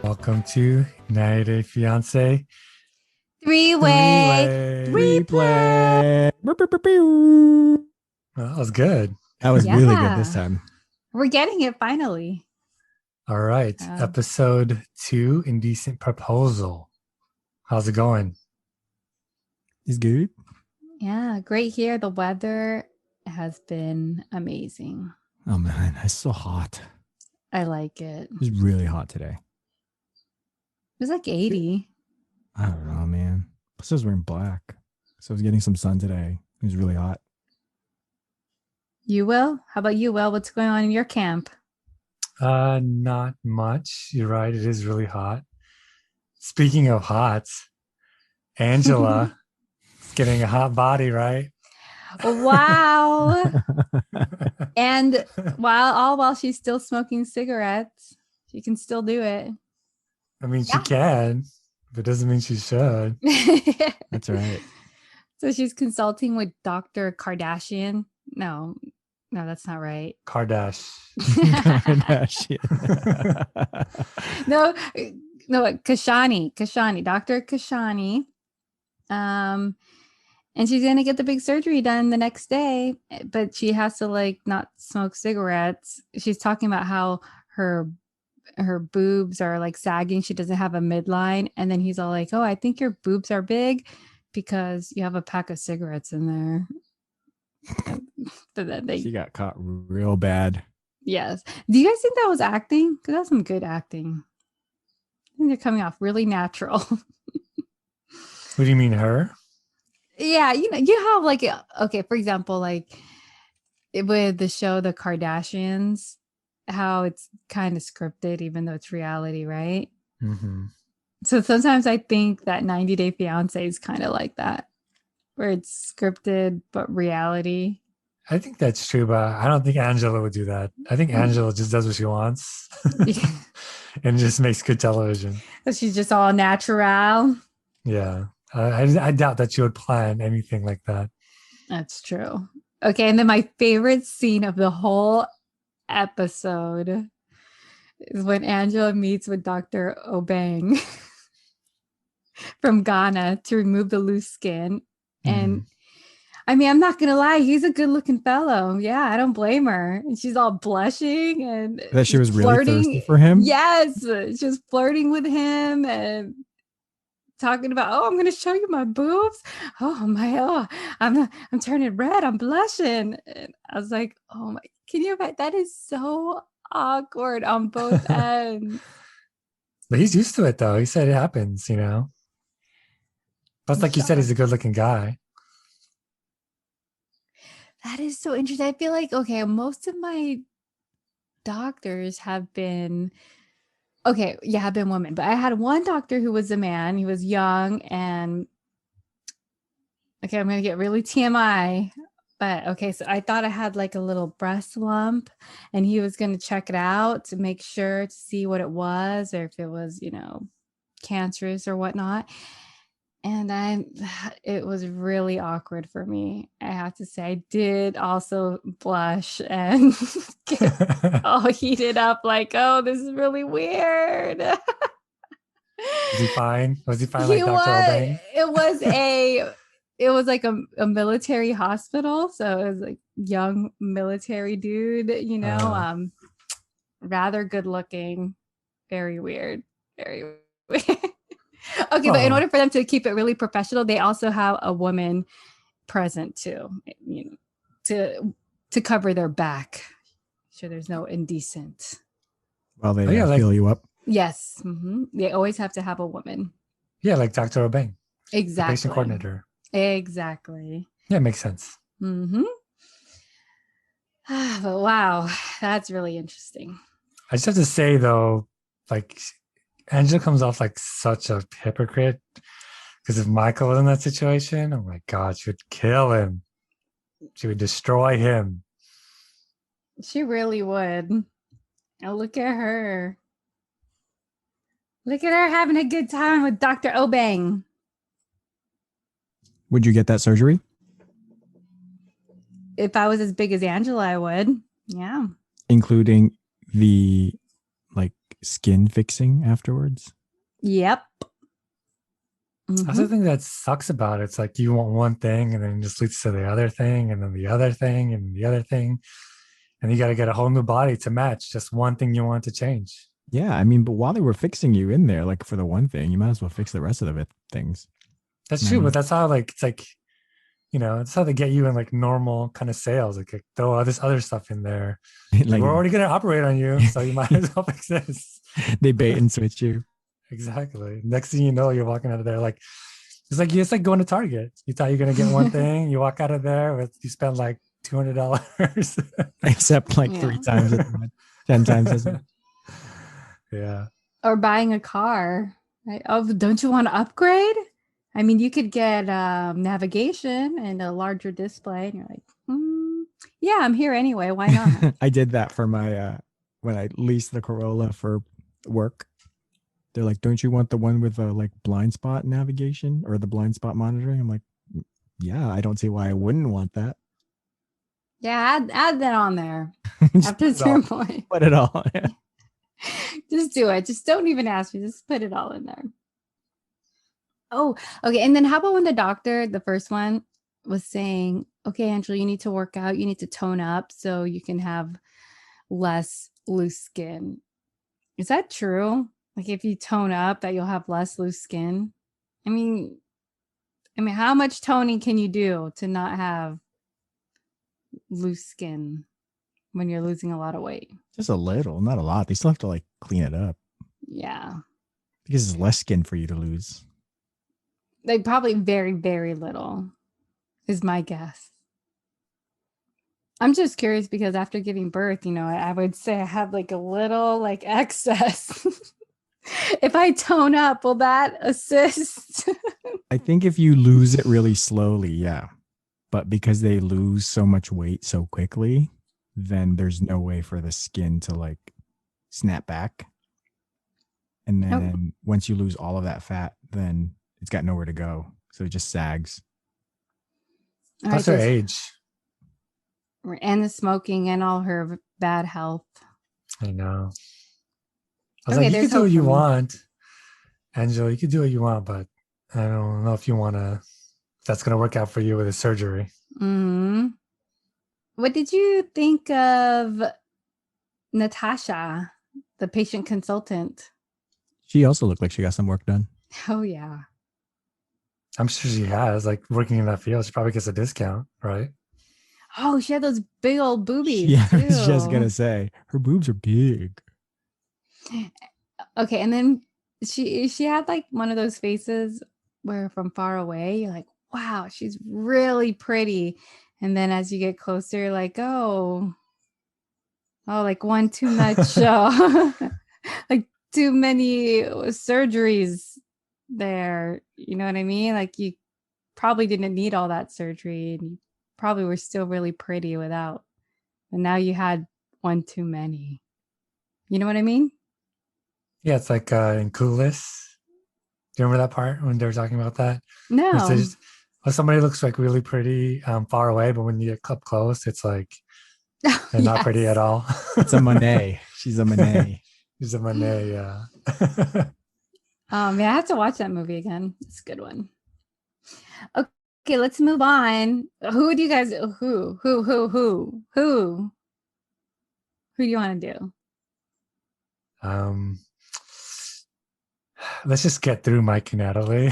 Welcome to 90-Day Fiance Three-way. Replay. Well, that was good. That was really good this Yeah. time. We're getting it finally. All right. Episode 2, Indecent Proposal. How's it going? It's good. Yeah, great here. The weather has been amazing. Oh man, it's so hot. I like it. It was really hot today. It was like 80. I don't know, man. Plus I was wearing black. So I was getting some sun today. It was really hot. You, Will? How about you, Will? What's going on in your camp? Not much. You're right. It is really hot. Speaking of hot, Angela is getting a hot body, right? Wow. And while she's still smoking cigarettes, she can still do it. I mean, she can, but it doesn't mean she should. That's right. So she's consulting with Dr. Kardashian. No, that's not right. Kardashian. No, Kashani, Dr. Kashani. And she's going to get the big surgery done the next day, but she has to not smoke cigarettes. She's talking about how her boobs are sagging. She doesn't have a midline. And then he's all like, "Oh, I think your boobs are big because you have a pack of cigarettes in there." So then she got caught real bad. Yes. Do you guys think that was acting? Because that's some good acting. I think they're coming off really natural. What do you mean, her? Yeah, you have okay, for example, with the show The Kardashians, how it's kind of scripted, even though it's reality, right? Mm-hmm. So sometimes I think that 90-Day Fiance is kind of like that, where it's scripted but reality. I think that's true, but I don't think Angela would do that. I think Angela just does what she wants and just makes good television. She's just all natural. Yeah. I doubt that she would plan anything like that. That's true. Okay, and then my favorite scene of the whole episode is when Angela meets with Dr. Obeng from Ghana to remove the loose skin. And I mean, I'm not going to lie, he's a good looking fellow. Yeah, I don't blame her. And she's all blushing and that she was flirting. Really thirsty for him? Yes, she was flirting with him and talking about, "Oh, I'm going to show you my boobs. I'm turning red. I'm blushing." And I was like, "Oh my, can you imagine? That is so awkward on both ends." But he's used to it, though. He said it happens, Plus, like you said, he's a good-looking guy. That is so interesting. I feel like, okay, most of my doctors have been women, but I had one doctor who was a man. He was young and okay, I'm going to get really TMI, but okay. So I thought I had a little breast lump and he was going to check it out to make sure to see what it was or if it was, cancerous or whatnot. And it was really awkward for me. I have to say, I did also blush and get all heated up oh, this is really weird. Was he fine? Was he fine like Dr. Obeng? It was like a military hospital. So it was young military dude, rather good looking, very weird, very weird. Okay, but in order for them to keep it really professional, they also have a woman present too, to cover their back. Sure, there's no indecent. Well, they fill you up. Yes, they always have to have a woman. Yeah, like Dr. Obeng. Exactly. The patient coordinator. Exactly. Yeah, it makes sense. But wow, that's really interesting. I just have to say though, Angela comes off like such a hypocrite because if Michael was in that situation, oh my God, she would kill him. She would destroy him. She really would. Oh, look at her. Look at her having a good time with Dr. Obeng. Would you get that surgery? If I was as big as Angela, I would. Yeah. Including the like skin fixing afterwards? Yep. That's the thing that sucks about it. It's like you want one thing and then it just leads to the other thing and then the other thing and the other thing. And you got to get a whole new body to match just one thing you want to change. Yeah, I mean, but while they were fixing you in there, like for the one thing, you might as well fix the rest of the things. That's true, but that's how like it's like, you know, that's how they get you in like normal kind of sales. Like throw all this other stuff in there. Like, we're already gonna operate on you, so you might as well fix this. They bait and switch you. Exactly. Next thing you know, you're walking out of there like it's like going to Target. You thought you're gonna get one thing, you walk out of there with you spend like $200. Except like 3 times as much, 10 times as much. Yeah. Or buying a car. Right? Oh, don't you want to upgrade? I mean, you could get navigation and a larger display, and you're like, yeah, I'm here anyway. Why not? I did that for my when I leased the Corolla for work. They're like, don't you want the one with the like blind spot navigation or the blind spot monitoring? I'm like, yeah, I don't see why I wouldn't want that. Yeah, add that on there. After some point. Put it all. Yeah. Just do it. Just don't even ask me. Just put it all in there. Oh, okay. And then how about when the doctor, the first one, was saying, okay, Angela, you need to work out. You need to tone up so you can have less loose skin. Is that true? Like if you tone up that you'll have less loose skin? I mean, how much toning can you do to not have loose skin when you're losing a lot of weight? Just a little, not a lot. They still have to like clean it up. Yeah. Because it's less skin for you to lose. Like probably very, very little is my guess. I'm just curious because after giving birth, you know, I would say I have like a little like excess. If I tone up, will that assist? I think if you lose it really slowly, yeah. But because they lose so much weight so quickly, then there's no way for the skin to like snap back. And then once you lose all of that fat, then it's got nowhere to go. So it just sags. That's her age. And the smoking and all her bad health. I know. I was like, you can do what you want, Angela. You can do what you want, but I don't know if you want to. That's going to work out for you with a surgery. Mm-hmm. What did you think of Natasha, the patient consultant? She also looked like she got some work done. Oh, yeah. I'm sure she has. Like working in that field, she probably gets a discount, right? Oh, she had those big old boobies. Yeah, too. I was just going to say, her boobs are big. Okay, and then she had like one of those faces where from far away you're like, wow, she's really pretty, and then as you get closer you're like, oh, like one too much, like too many surgeries there. You know what I mean? Like you probably didn't need all that surgery, and you probably were still really pretty without, and now you had one too many. You know what I mean? Yeah, it's like in Clueless. Do you remember that part when they were talking about that? No. Somebody looks like really pretty far away, but when you get up close, it's like they're not pretty at all. It's a Monet. She's a Monet. She's a Monet, yeah. I have to watch that movie again. It's a good one. Okay, let's move on. Who do you guys? Who do you want to do? Let's just get through Mike and Natalie.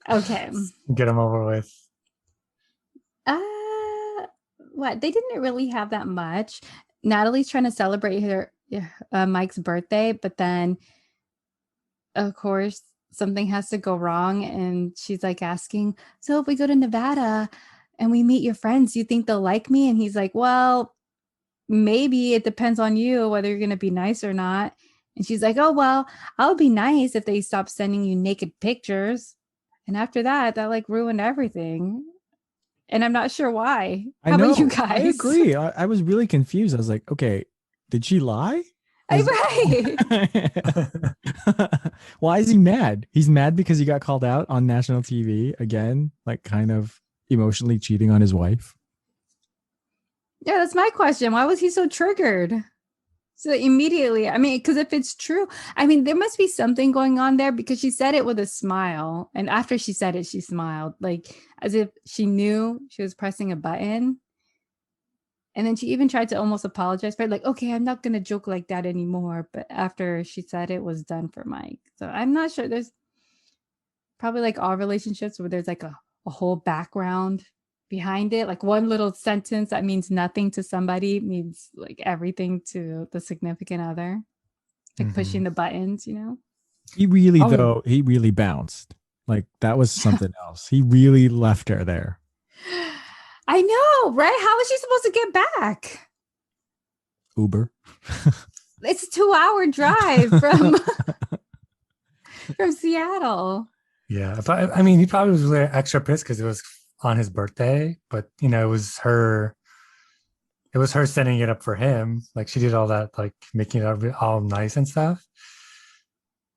Okay. Get them over with. What? They didn't really have that much. Natalie's trying to celebrate her Mike's birthday, but then, of course, something has to go wrong, and she's like asking, so if we go to Nevada and we meet your friends, do you think they'll like me? And he's like, well, maybe. It depends on you whether you're going to be nice or not. And she's like, oh, well, I'll be nice if they stop sending you naked pictures. And after that like ruined everything. And I'm not sure why. How about you guys? I agree. I was really confused. I was like, okay, did she lie? Right. Why is he mad? He's mad because he got called out on national TV again, like kind of emotionally cheating on his wife. Yeah, that's my question. Why was he so triggered? So immediately, I mean, because if it's true, I mean, there must be something going on there because she said it with a smile. And after she said it, she smiled like as if she knew she was pressing a button. And then she even tried to almost apologize for it, like, okay, I'm not going to joke like that anymore. But after she said it was done for Mike. So I'm not sure. There's probably like all relationships where there's like a whole background behind it. Like one little sentence that means nothing to somebody means like everything to the significant other. Like pushing the buttons, you know? He really bounced. Like that was something else. He really left her there. I know, right? How is she supposed to get back? Uber. It's a 2-hour drive from Seattle. Yeah, but I mean, he probably was really extra pissed because it was on his birthday. But you know, it was her setting it up for him. Like she did all that, like making it all nice and stuff.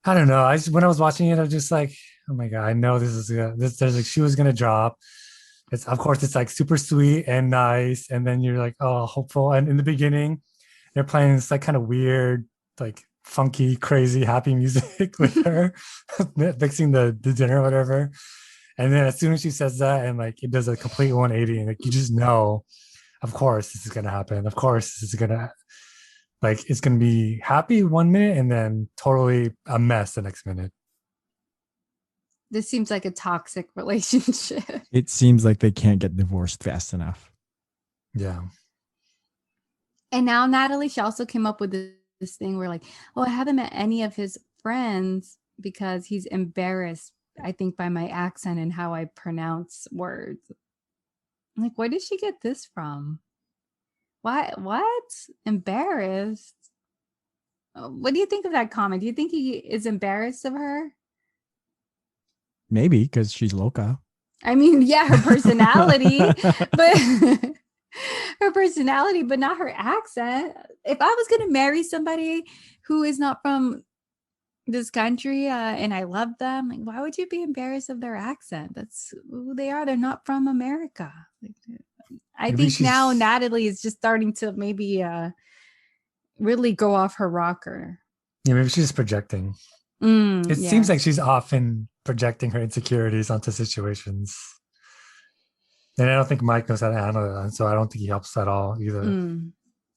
I don't know. When I was watching it, I was just like, oh my god, I know this is there's like she was gonna drop. It's of course it's like super sweet and nice, and then you're like, oh, hopeful. And in the beginning, they're playing this like kind of weird, like funky, crazy, happy music with her fixing the dinner or whatever. And then as soon as she says that, and like it does a complete 180, and like you just know, of course this is gonna happen. Of course this is gonna it's gonna be happy 1 minute and then totally a mess the next minute. This seems like a toxic relationship. It seems like they can't get divorced fast enough. Yeah. And now Natalie, she also came up with this thing where like, oh, I haven't met any of his friends because he's embarrassed, I think, by my accent and how I pronounce words. I'm like, where did she get this from? Why? What? Embarrassed? What do you think of that comment? Do you think he is embarrassed of her? Maybe because she's loca. I mean, yeah, her personality, but her personality, but not her accent. If I was going to marry somebody who is not from this country and I love them, like, why would you be embarrassed of their accent? That's who they are. They're not from America. I think now Natalie is just starting to maybe really go off her rocker. Yeah, maybe she's projecting. It seems like she's often projecting her insecurities onto situations. And I don't think Mike knows how to handle that. And so I don't think he helps at all either.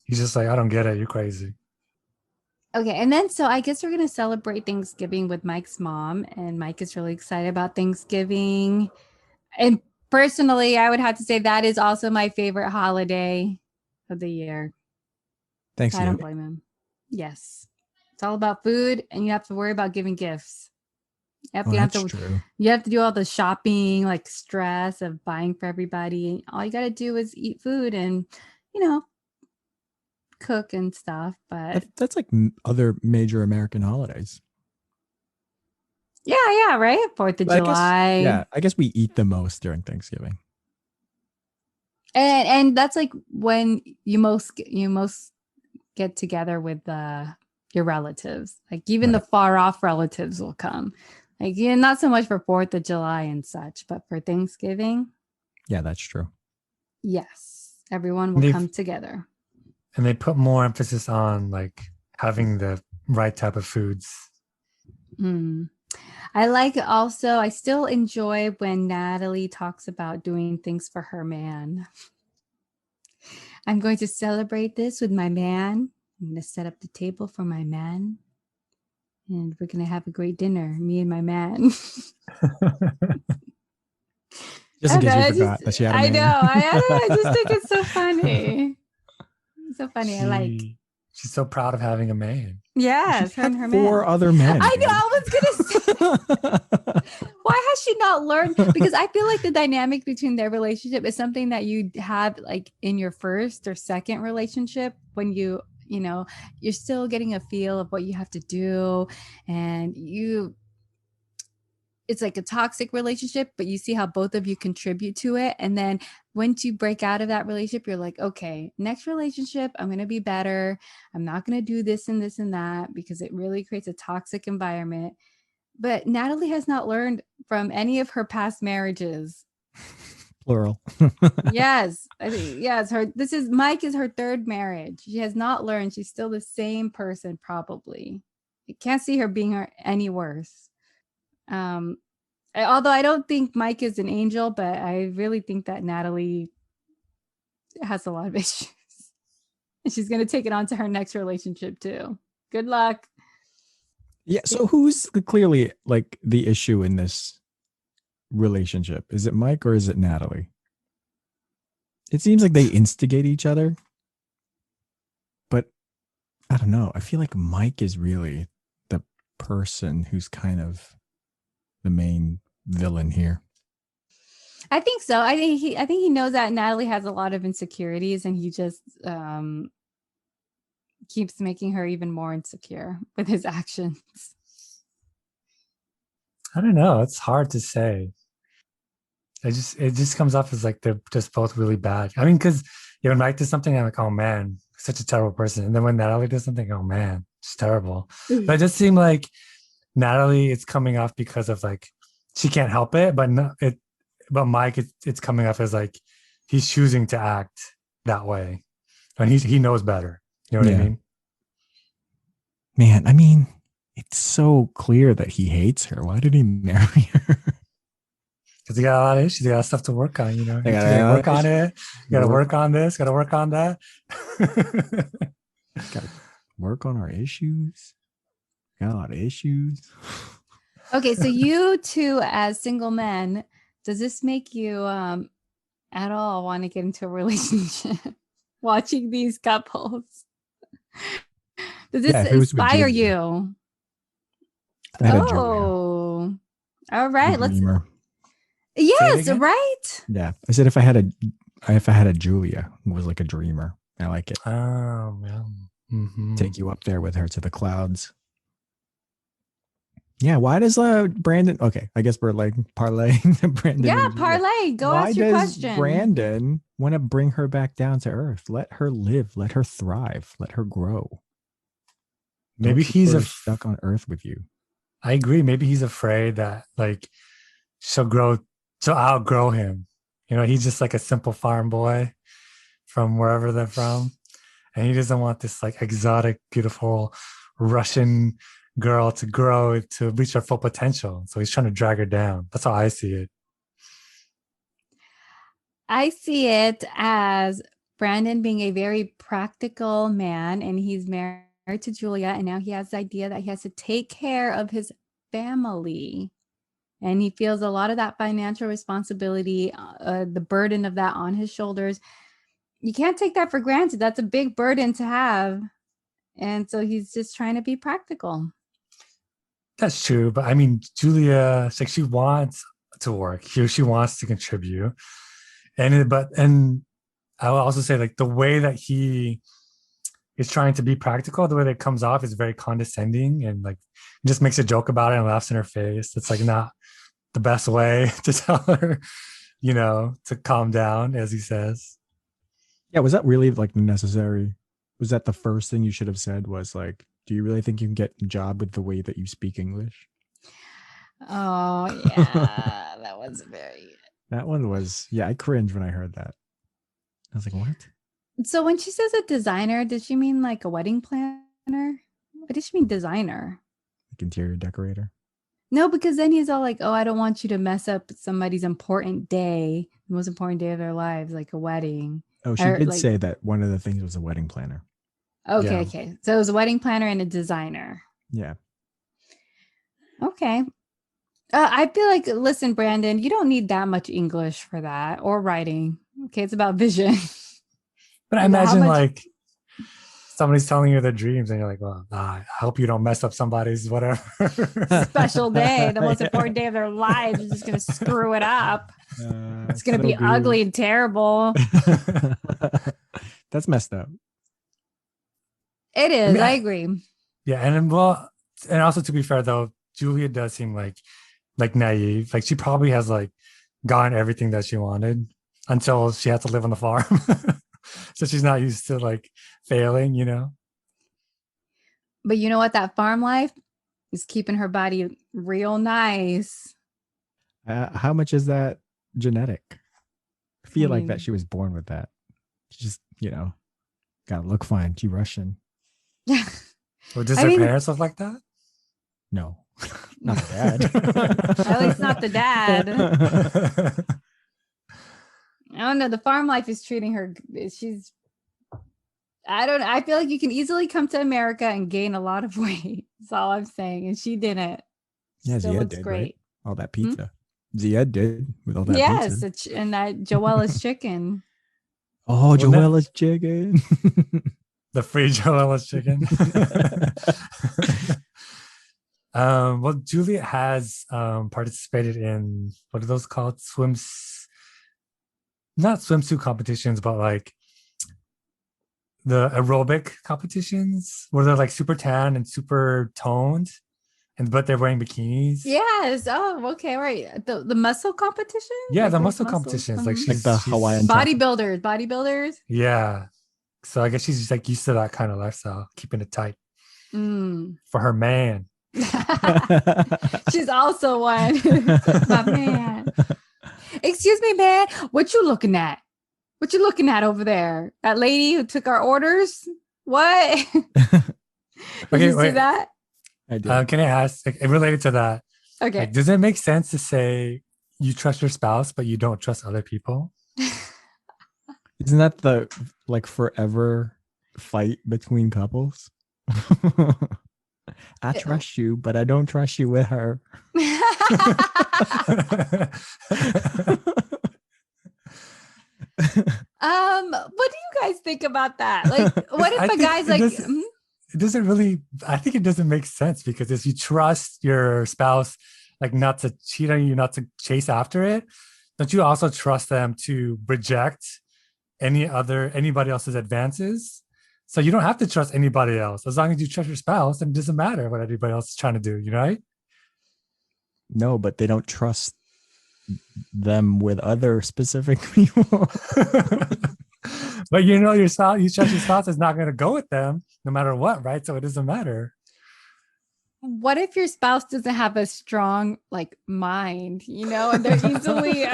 He's just like, I don't get it. You're crazy. Okay. And then, so I guess we're going to celebrate Thanksgiving with Mike's mom. And Mike is really excited about Thanksgiving. And personally, I would have to say that is also my favorite holiday of the year. Thanksgiving. I don't blame him. Yes. It's all about food and you have to worry about giving gifts. You have to do all the shopping, like stress of buying for everybody. All you got to do is eat food and, you know, cook and stuff. But that's like other major American holidays. Yeah, right. 4th of July. I guess we eat the most during Thanksgiving. And that's like when you most get together with your relatives. Like even the far off relatives will come. Like, yeah, not so much for 4th of July and such, but for Thanksgiving. Yeah, that's true. Yes. Everyone will come together. And they put more emphasis on like having the right type of foods. I still enjoy when Natalie talks about doing things for her man. I'm going to celebrate this with my man. I'm going to set up the table for my man. And we're going to have a great dinner, me and my man. Just in case you forgot that she had a man. I just think it's so funny. It's so funny. She's so proud of having a man. Yes, her and her man. 4 other men. I know. I was going to say, why has she not learned? Because I feel like the dynamic between their relationship is something that you have like in your first or second relationship when you're still getting a feel of what you have to do, and it's like a toxic relationship, but you see how both of you contribute to it. And then once you break out of that relationship, you're like, okay, next relationship, I'm going to be better. I'm not going to do this and this and that, because it really creates a toxic environment. But Natalie has not learned from any of her past marriages. Plural. Yes. Yes. Mike is her third marriage. She has not learned. She's still the same person, probably. You can't see her being any worse. Although I don't think Mike is an angel, but I really think that Natalie has a lot of issues. And she's going to take it on to her next relationship too. Good luck. Yeah. So who's clearly like the issue in this relationship? Is it Mike or is it Natalie? It seems like they instigate each other, but I don't know. I feel like Mike is really the person who's kind of the main villain here. I think so. I think he knows that Natalie has a lot of insecurities, and he just keeps making her even more insecure with his actions. I don't know. It's hard to say. It just comes off as like they're just both really bad. I mean, because when Mike does something, I'm like, oh man, such a terrible person. And then when Natalie does something, oh man, it's terrible. But it just seemed like Natalie, it's coming off because of like she can't help it, but Mike, it's coming off as like he's choosing to act that way, and he knows better. You know what I mean? Man, I mean, it's so clear that he hates her. Why did he marry her? Because he got a lot of issues. He got stuff to work on. You know, you gotta work on it. You got to work on this. Got to work on that. Got to work on our issues. Got a lot of issues. Okay, so you two as single men, does this make you at all want to get into a relationship? Watching these couples, does this inspire you? I had a Julia. All right. Let's. Dreamer. Yes, right. Yeah, I said if I had a Julia who was like a dreamer, I like it. Oh, yeah. Mm-hmm. Take you up there with her to the clouds. Yeah, why does Brandon? Okay, I guess we're like parlaying Brandon. Yeah, parlay. Go ask your question. Why does Brandon want to bring her back down to earth? Let her live. Let her thrive. Let her grow. Maybe he's stuck on earth with you. I agree. Maybe he's afraid that like she'll outgrow him. You know, he's just like a simple farm boy from wherever they're from, and he doesn't want this like exotic, beautiful Russian girl to grow to reach her full potential. So he's trying to drag her down. That's how I see it. I see it as Brandon being a very practical man, and he's married to Julia, and now he has the idea that he has to take care of his family, and he feels a lot of that financial responsibility, the burden of that on his shoulders. You can't take that for granted. That's a big burden to have, and so he's just trying to be practical. That's true, but I mean, Julia, like she wants to work. She wants to contribute, and I will also say like the way that he is trying to be practical, the way that it comes off is very condescending, and like just makes a joke about it and laughs in her face. It's like not the best way to tell her, you know, to calm down, as he says. Yeah, was that really like necessary? Was that the first thing you should have said? Was like, do you really think you can get a job with the way that you speak English? Oh, yeah. That was very... That one was... Yeah, I cringed when I heard that. I was like, what? So when she says a designer, did she mean like a wedding planner? What did she mean designer? Like interior decorator? No, because then he's all like, oh, I don't want you to mess up somebody's important day, the most important day of their lives, like a wedding. Oh, she did say that one of the things was a wedding planner. Okay. So it was a wedding planner and a designer. Yeah. Okay. I feel like, listen, Brandon, you don't need that much English for that or writing. Okay, it's about vision. But I imagine like somebody's telling you their dreams and you're like, well, I hope you don't mess up somebody's whatever. Special day, the most important day of their lives. You're just going to screw it up. It's going to be ugly and terrible. That's messed up. It is. I mean, I agree. Yeah. And also to be fair though, Julia does seem like like naive. Like she probably has like gotten everything that she wanted until she had to live on the farm. So she's not used to like failing, you know? But you know what? That farm life is keeping her body real nice. How much is that genetic? I feel like that mean- she was born with that. She just, gotta look fine. She Russian. Or does I her mean- parents look like that? No, not the dad. At least not the dad. I don't know. The farm life is treating her. I feel like you can easily come to America and gain a lot of weight. That's all I'm saying. And she didn't. Yeah, Still Zia looks did, great. right? All that pizza. Zia did with all that Yes, pizza. and that Joella's chicken. Oh, Well, Joella's chicken. The free Joella's chicken. Well, Juliet has participated in, what are those called? Not swimsuit competitions, but like the aerobic competitions where they're like super tan and super toned, but they're wearing bikinis. Yes. Oh, okay. Right. The muscle competition. Yeah, Like the those muscle muscles? competitions. Like Mhm. Like the Hawaiian Bodybuilders. Yeah. So I guess she's just like used to that kind of lifestyle, keeping it tight Mm. for her man. She's also one. My man. Excuse me, man. What you looking at? What you looking at over there? That lady who took our orders? What? Did Okay, you see wait. that? I did. Can I ask, like, related to that, Okay. like, does it make sense to say you trust your spouse, but you don't trust other people? Isn't that the forever fight between couples? I trust you, but I don't trust you with her. What do you guys think about that? Like, what if I a think guy's it like, doesn't- It doesn't really, I think it doesn't make sense, because if you trust your spouse, like not to cheat on you, not to chase after it, don't you also trust them to reject anybody else's advances? So you don't have to trust anybody else. As long as you trust your spouse, then it doesn't matter what anybody else is trying to do, you know, right? No, but they don't trust them with other specific people. But you know your spouse, you trust your spouse is not going to go with them no matter what, right? So it doesn't matter. what if your spouse doesn't have a strong like mind, and they're easily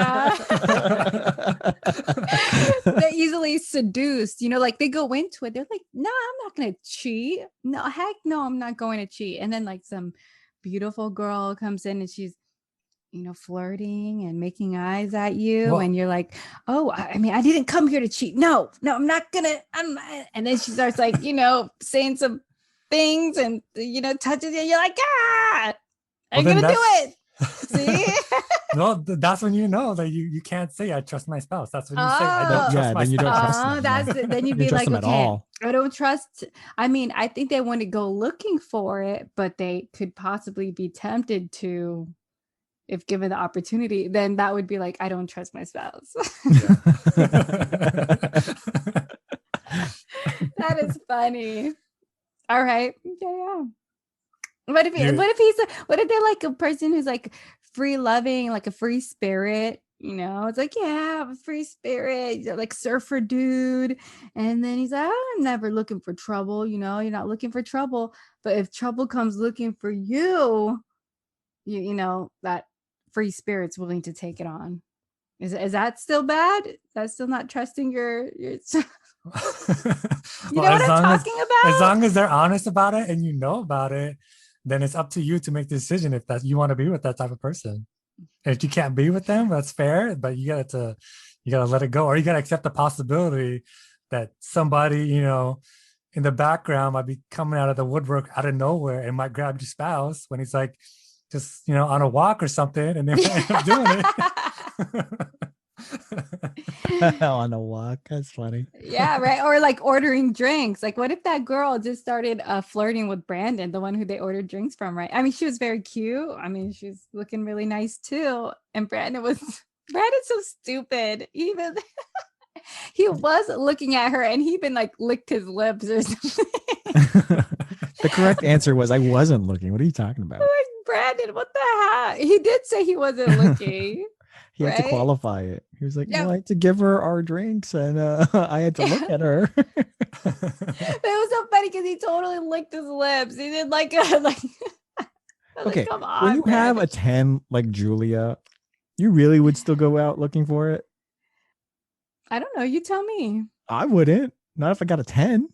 they're easily seduced, like they go into it, they're like, no, I'm not gonna cheat. No, heck no, I'm not going to cheat. And then like some beautiful girl comes in and she's flirting and making eyes at you, Well- and you're like, oh, I mean, I didn't come here to cheat. No, I'm not gonna. And then she starts like, saying some things and touches you. You're like, I'm Well, then gonna do it. See? No, that's when you know that you can't say I trust my spouse. That's when you say I Oh. don't trust Yeah, my then you don't spouse. trust Oh, them, that's yeah. it. Then you'd You be don't trust like, them at okay, all. I don't trust. I mean, I think they want to go looking for it, but they could possibly be tempted to, if given the opportunity. Then that would be like, I don't trust my spouse. That is funny. All right. Yeah. What if they're like a person who's like free loving, like a free spirit? It's like, yeah, I'm a free spirit, like surfer dude. And then he's like, I'm never looking for trouble. You're not looking for trouble. But if trouble comes looking for you, that free spirit's willing to take it on. Is that still bad? That's still not trusting your you know what I'm talking about? As long as they're honest about it and you know about it, then it's up to you to make the decision if that you want to be with that type of person. And if you can't be with them, that's fair, but you gotta let it go, or you gotta accept the possibility that somebody, in the background might be coming out of the woodwork out of nowhere and might grab your spouse when he's like just on a walk or something, and they might end up doing it. On a walk. That's funny. Yeah, right. Or like ordering drinks. Like, what if that girl just started flirting with Brandon, the one who they ordered drinks from, right? I mean, she was very cute. I mean, she's looking really nice too. And Brandon's so stupid. Even he was looking at her and he even like licked his lips or something. The correct answer was I wasn't looking. What are you talking about? Like, Brandon, what the heck? He did say he wasn't looking. He had to Right? qualify it. He was like, Yeah. well, I had to give her our drinks and I had to look at her. It was so funny because he totally licked his lips. He did like a like. I was Okay, like, come on, when you have a Brandon. 10 like Julia, you really would still go out looking for it? I don't know. You tell me. I wouldn't. Not if I got a 10.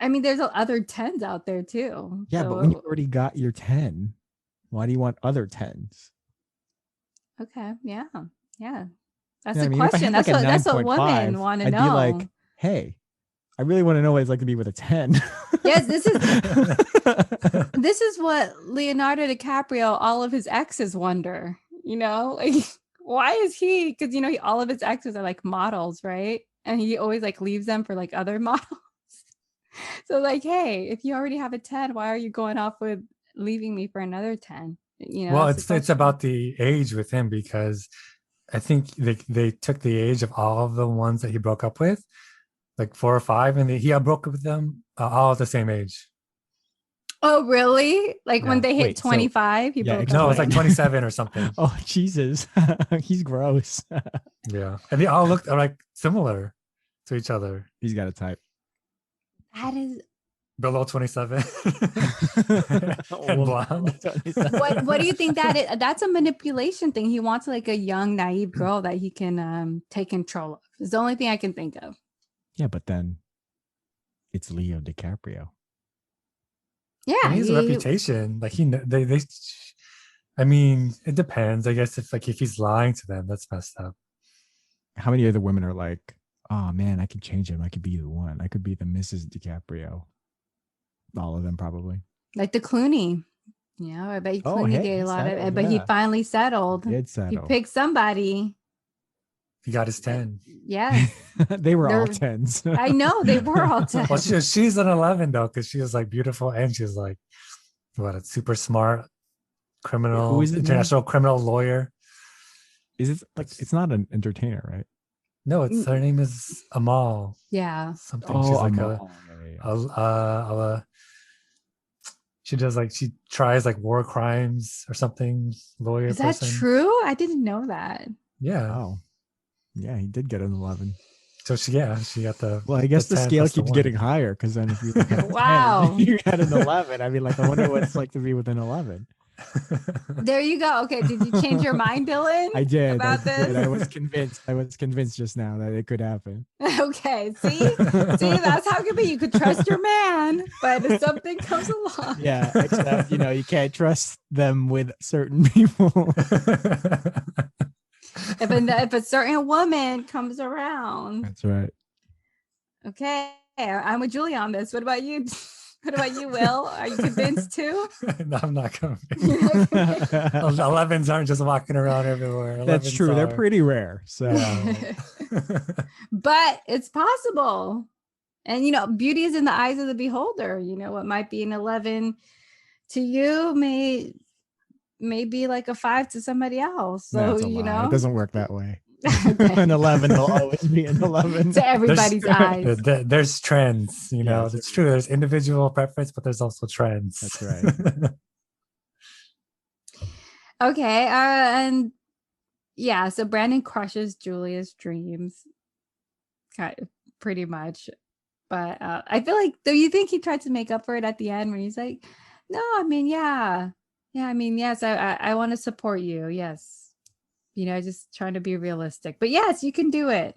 I mean, there's other 10s out there too. Yeah, so, but when you already got your 10, why do you want other 10s? okay, yeah. That's Yeah, I the mean, if I question. had, like, That's a what women 9.5, want to I'd know. be like, hey, I really want to know what it's like to be with a 10. Yes, this is what Leonardo DiCaprio, all of his exes wonder. Like why is he? Because all of his exes are like models, right? And he always like leaves them for like other models. So like, hey, if you already have a 10, why are you going off with leaving me for another 10? Well, that's the it's question. about the age with him because I think they took the age of all of the ones that he broke up with, like 4 or 5, and he broke up with them all at the same age. Oh, really? Like when Yeah. they hit Wait, so- 25, he yeah, broke No, up it's like with 27 or something. Oh, Jesus. He's gross. Yeah, and they all looked like similar to each other. He's got a type. That is Below 27 and blonde. what do you think that is? That's a manipulation thing. He wants like a young, naive girl that he can take control of. It's the only thing I can think of. Yeah, but then it's Leo DiCaprio. Yeah, And he has a reputation. Like they. I mean, it depends. I guess if he's lying to them, that's messed up. How many other women are like, oh man, I could change him. I could be the one. I could be the Mrs. DiCaprio. All of them probably. like the Clooney. Yeah, I bet you Clooney did a lot of it, but he finally settled. He did settle. He picked somebody. He got his 10. Yeah, they were all 10s. I know they were all 10. Well, she's an 11 though, because she was like beautiful and she's like a super smart criminal, Who is it international criminal lawyer. Is it like it's not an entertainer, right? No, it's her name is Amal. Yeah. Something. She's like Amal. she does she tries like war crimes or something. Lawyer. Is that person. true? I didn't know that. Yeah. Oh, yeah, he did get an 11. So she got the. Well, I guess the 10 scale plus the keeps 1. getting higher because then if you look at Wow. 10, you got an 11. I mean, I wonder what it's like to be with an 11. There you go. Okay, did you change your mind, Dylan? I did. About this? I was convinced just now that it could happen. Okay, see, that's how it could be. You could trust your man, but if something comes along, Yeah, except you can't trust them with certain people. if a certain woman comes around, That's right. okay, I'm with Julie on this. What about you? What about you, Will? Are you convinced too? No, I'm not convinced. 11s aren't just walking around everywhere. That's 11s true. They're are- pretty rare. So But it's possible. And beauty is in the eyes of the beholder. What might be an 11 to you may be like a 5 to somebody else. So that's a lie. It doesn't work that way. Okay. An 11 will always be an 11. To everybody's eyes. There's trends, Yeah, it's true. There's individual preference, but there's also trends. That's right. Okay. And yeah, so Brandon crushes Julia's dreams. Pretty much. But I feel like, do you think he tried to make up for it at the end when he's like, no, I mean, yeah. Yeah, I mean, yes, I want to support you. Yes. Just trying to be realistic. But yes, you can do it.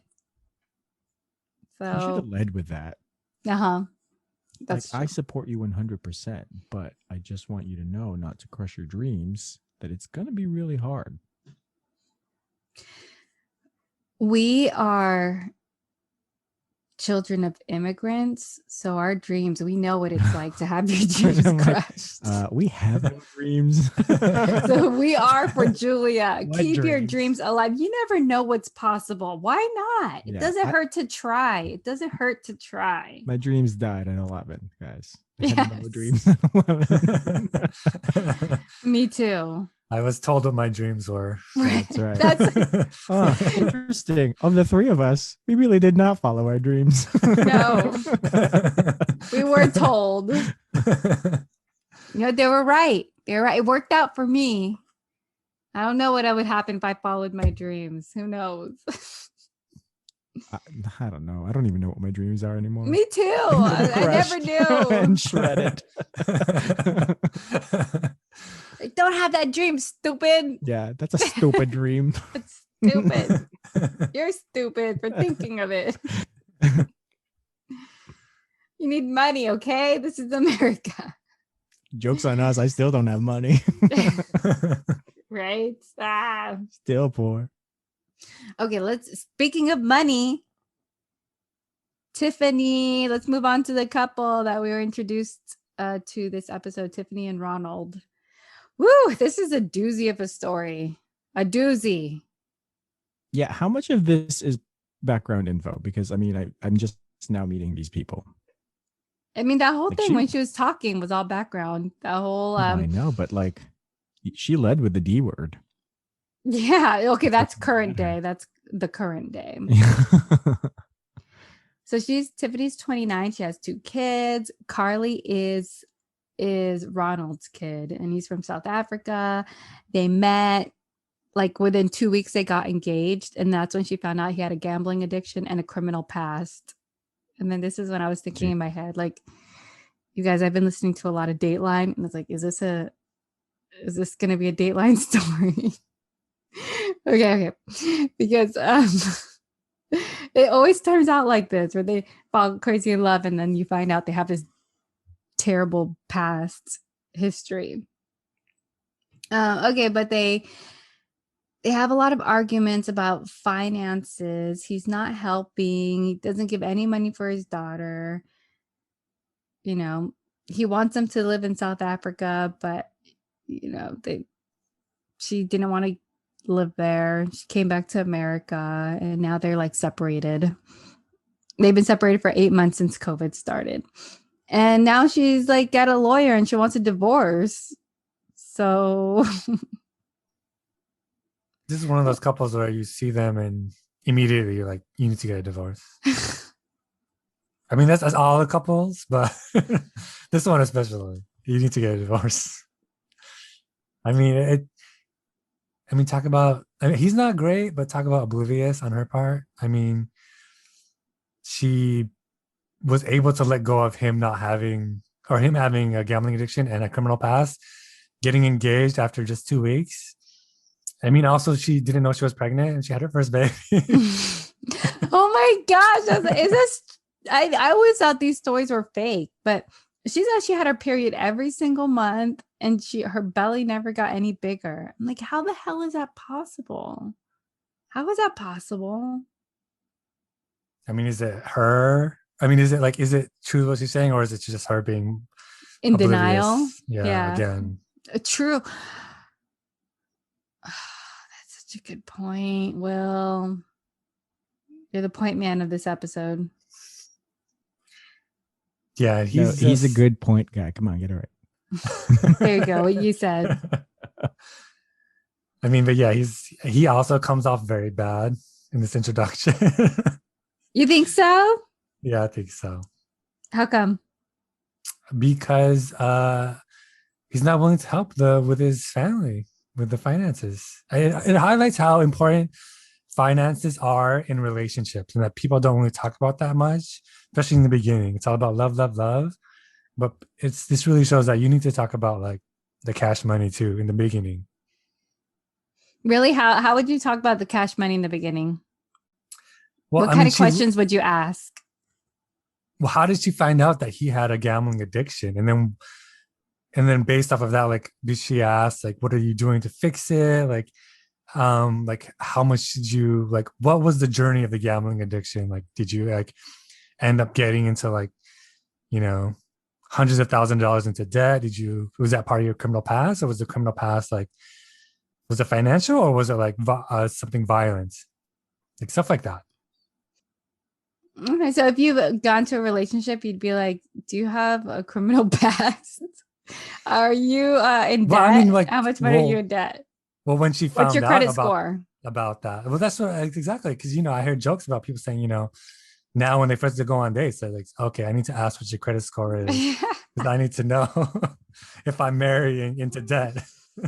You should So, have led with that. that's I support you 100%, but I just want you to know not to crush your dreams, that it's going to be really hard. we are children of immigrants, so our dreams, we know what it's like to have your dreams crushed. We have no dreams. So we are for Julia. What Keep your dreams? dreams alive. You never know what's possible. Why not? It Yeah, doesn't hurt to try. It doesn't hurt to try. My dreams died at 11, guys. I had no Yes. dreams at 11. Me too. I was told what my dreams were. That's right. That's Oh, interesting. Of the three of us, we really did not follow our dreams. no. We were told. They were right. They were right. It worked out for me. I don't know what would happen if I followed my dreams. Who knows? I don't know. I don't even know what my dreams are anymore. Me too. I never knew. And shredded. Like, don't have that dream, stupid. Yeah, that's a stupid dream. It's stupid. You're stupid for thinking of it. You need money, okay? This is America. Joke's on us. I still don't have money. Right? Still poor. Okay, speaking of money, Tiffany, let's move on to the couple that we were introduced to this episode, Tiffany and Ronald. Woo, this is a doozy of a story. A doozy. Yeah, how much of this is background info? Because I'm just now meeting these people. I mean, that whole thing when she was talking was all background. That whole I know, but like she led with the D word. Yeah, okay, that's current day. That's the current day. So Tiffany's 29. She has 2 kids. Carly is Ronald's kid, and he's from South Africa. They met like within 2 weeks. They got engaged, and that's when she found out he had a gambling addiction and a criminal past. And then this is when I was thinking in my head, like, you guys, I've been listening to a lot of Dateline, and it's like, is this going to be a Dateline story? Okay. Because it always turns out like this, where they fall crazy in love, and then you find out they have this terrible past history. Okay, but they have a lot of arguments about finances. He's not helping. He doesn't give any money for his daughter. He wants them to live in South Africa, but she didn't want to live there. She came back to America, and now they're like separated. They've been separated for 8 months since COVID started. And now she's like got a lawyer and she wants a divorce. So this is one of those couples where you see them and immediately you're like, you need to get a divorce. I mean, that's all the couples, but this one especially, you need to get a divorce. Talk about, he's not great, but talk about oblivious on her part. She was able to let go of him having a gambling addiction and a criminal past, getting engaged after just 2 weeks. Also she didn't know she was pregnant and she had her first baby. Oh my gosh. I always thought these stories were fake, but she said she had her period every single month and her belly never got any bigger. I'm like, how the hell is that possible? How is that possible? Is it her? Is it true what she's saying, or is it just her being in oblivious? Denial? Yeah. Again. True. That's such a good point. Will, you're the point man of this episode. Yeah, he's a good point guy. Come on, get it right. There you go. What you said. But yeah, he also comes off very bad in this introduction. You think so? Yeah, I think so. How come? Because he's not willing to help with his family, with the finances. It highlights how important finances are in relationships, and that people don't really talk about that much, especially in the beginning. It's all about love, love, love. But this really shows that you need to talk about like the cash money too in the beginning. Really? How would you talk about the cash money in the beginning? Well, what kind of questions would you ask? Well, how did she find out that he had a gambling addiction? And then based off of that, like, did she ask, like, what are you doing to fix it? Like how much did you, like, what was the journey of the gambling addiction? Like, did you like end up getting into like, hundreds of $1,000s into debt? Was that part of your criminal past, or was the criminal past like, was it financial, or was it like something violent? Like stuff like that. Okay, so if you've gone to a relationship, you'd be like, do you have a criminal past? Are you in debt? How much money are you in debt? Well, when she found what's your credit score about that, well, that's what exactly, because I heard jokes about people saying, Now, when they first go on dates, they're like, okay, I need to ask what your credit score is because I need to know if I'm marrying into debt.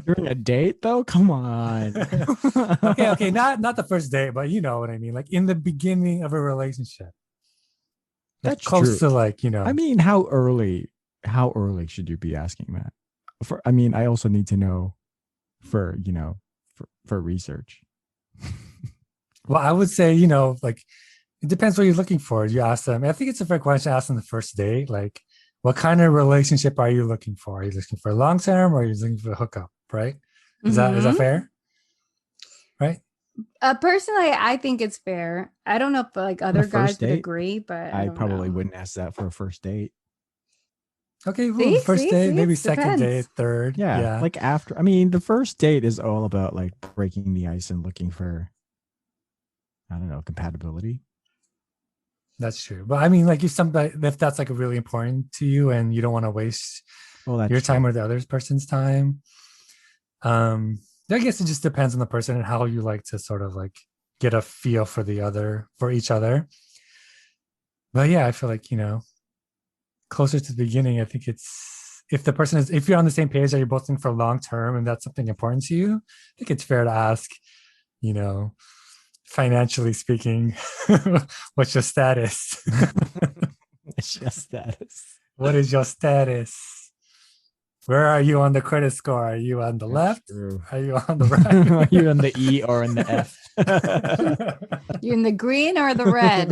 During a date, though, come on. Okay, not the first date, but you know what I mean. Like in the beginning of a relationship, like That's close true. to like I mean, how early? How early should you be asking that? I mean, I also need to know for for research. Well, I would say like it depends what you're looking for. You ask them. I think it's a fair question to ask on the first date. Like, what kind of relationship are you looking for? Are you looking for long term or are you looking for a hookup? Right? Is that Mhm. fair? Right? Personally, I think it's fair. I don't know if like On a other first guys would date, agree, but I I don't probably know. wouldn't ask that for a first date. Okay, well, See, first see, date, see, maybe it second date, depends. third. Yeah, Yeah, like after. I mean, the first date is all about like breaking the ice and looking for, I don't know, compatibility. that's true. But I mean, like if that's like really important to you and you don't want to waste Well, that's your true. time or the other person's time, um, I guess it just depends on the person and how you like to sort of like get a feel for each other. But yeah, I feel like, closer to the beginning, I think it's if you're on the same page that you're both looking for long term and that's something important to you, I think it's fair to ask, you know, financially speaking, what's your status? It's just status. What is your status? Where are you on the credit score? Are you on the That's left? true. Are you on the Are right? you on the E or in the F? You in the green or the red?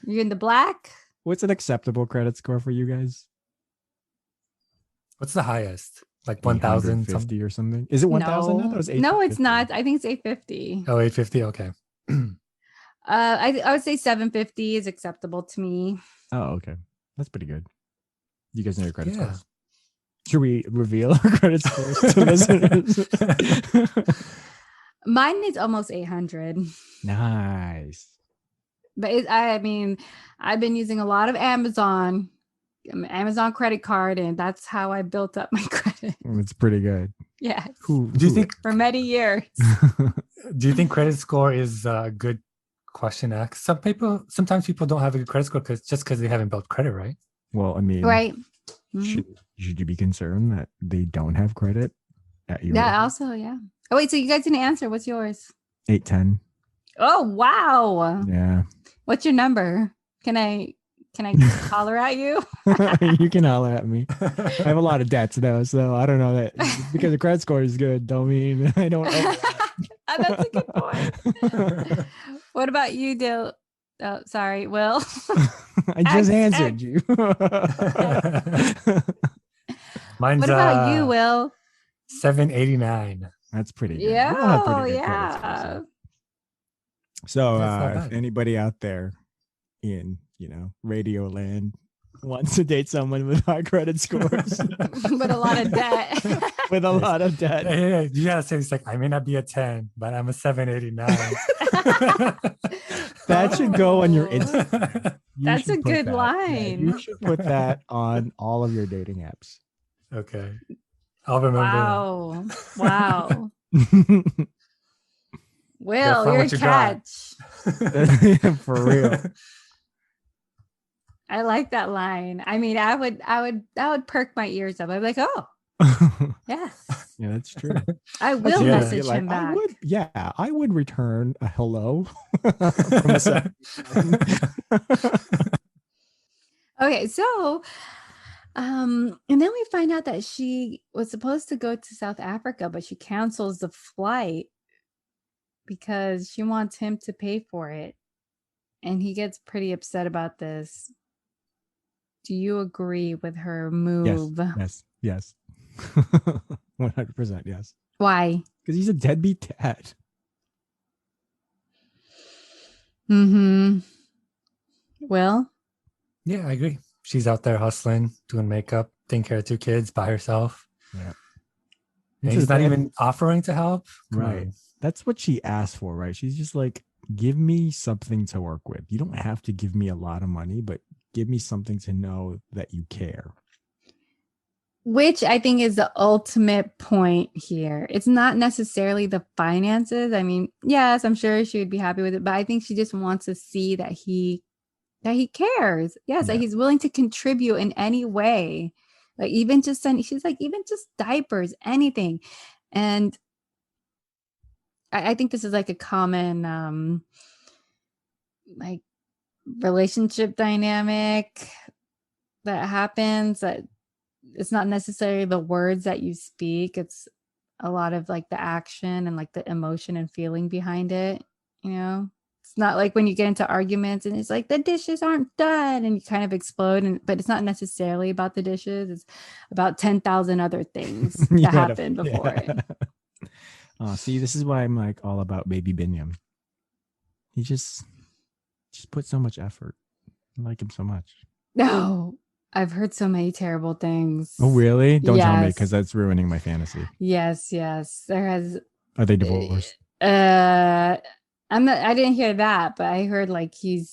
You in the black? What's an acceptable credit score for you guys? What's the highest? Like 1,000 something? 850 or something? Is it 1,000? I thought it No, was no, it's 850. not. I think it's 850. Oh, 850. Okay. I would say 750 is acceptable to me. Oh, okay. That's pretty good. You guys know your credit Yeah. scores. Should we reveal our credit scores to listeners? Mine is almost 800. Nice. But I mean, I've been using a lot of Amazon credit card, and that's how I built up my credit. It's pretty good. Yes. Do you think For many years. credit score is a good question to ask? Sometimes people don't have a good credit score because they haven't built credit, right? Well, I mean, Right. should you be concerned that they don't have credit at your Yeah, also, yeah. Oh, wait, so you guys didn't answer. What's yours? 810? Oh, wow. Yeah. What's your number? Can I holler at you? You can holler at me. I have a lot of debts though, so I don't know that because the credit score is good. Don't mean I don't owe That's a good point. What about you, Dil? Oh, sorry, Will. I just answered you. Mine's What about you, Will? 789. That's pretty good. Yeah, We all have pretty good credit scores. So That's not if bad. anybody out there in Radio Land wants to date someone with high credit scores with a lot of debt. with a lot of debt. Hey, you gotta say it's like I may not be a 10, but I'm a 789. That should go on your Instagram. That's a good line. You should put that on all of your dating apps. Okay. I'll remember. Wow. Will, you're a catch. For real. I like that line. I mean, that would perk my ears up. I'd be like, oh, yes. Yeah, that's true. I will message him back. I would return a hello from a Okay, so and then we find out that she was supposed to go to South Africa, but she cancels the flight because she wants him to pay for it. And he gets pretty upset about this. Do you agree with her move? Yes. 100% yes. Why? Because he's a deadbeat dad. Well? Yeah, I agree. She's out there hustling, doing makeup, taking care of 2 kids by herself. Yeah. And he's not even offering to help. Right. That's what she asked for, right? She's just like, give me something to work with. You don't have to give me a lot of money, but give me something to know that you care. Which I think is the ultimate point here. It's not necessarily the finances. I mean, yes, I'm sure she would be happy with it, but I think she just wants to see that he cares. Yes, that he's willing to contribute in any way. Like even just send, she's like, even just diapers, anything. And I think this is like a common like relationship dynamic that happens, that it's not necessarily the words that you speak, it's a lot of like the action and like the emotion and feeling behind it, you know. It's not like when you get into arguments and it's like the dishes aren't done and you kind of explode, and but it's not necessarily about the dishes, it's about 10,000 other things that happened before it. Oh, see, this is why I'm like all about baby Binyam. He just put so much effort. I like him so much. No, I've heard so many terrible things. Oh, really? Don't tell me, because that's ruining my fantasy. Yes. There has. Are they divorced? I didn't hear that, but I heard like he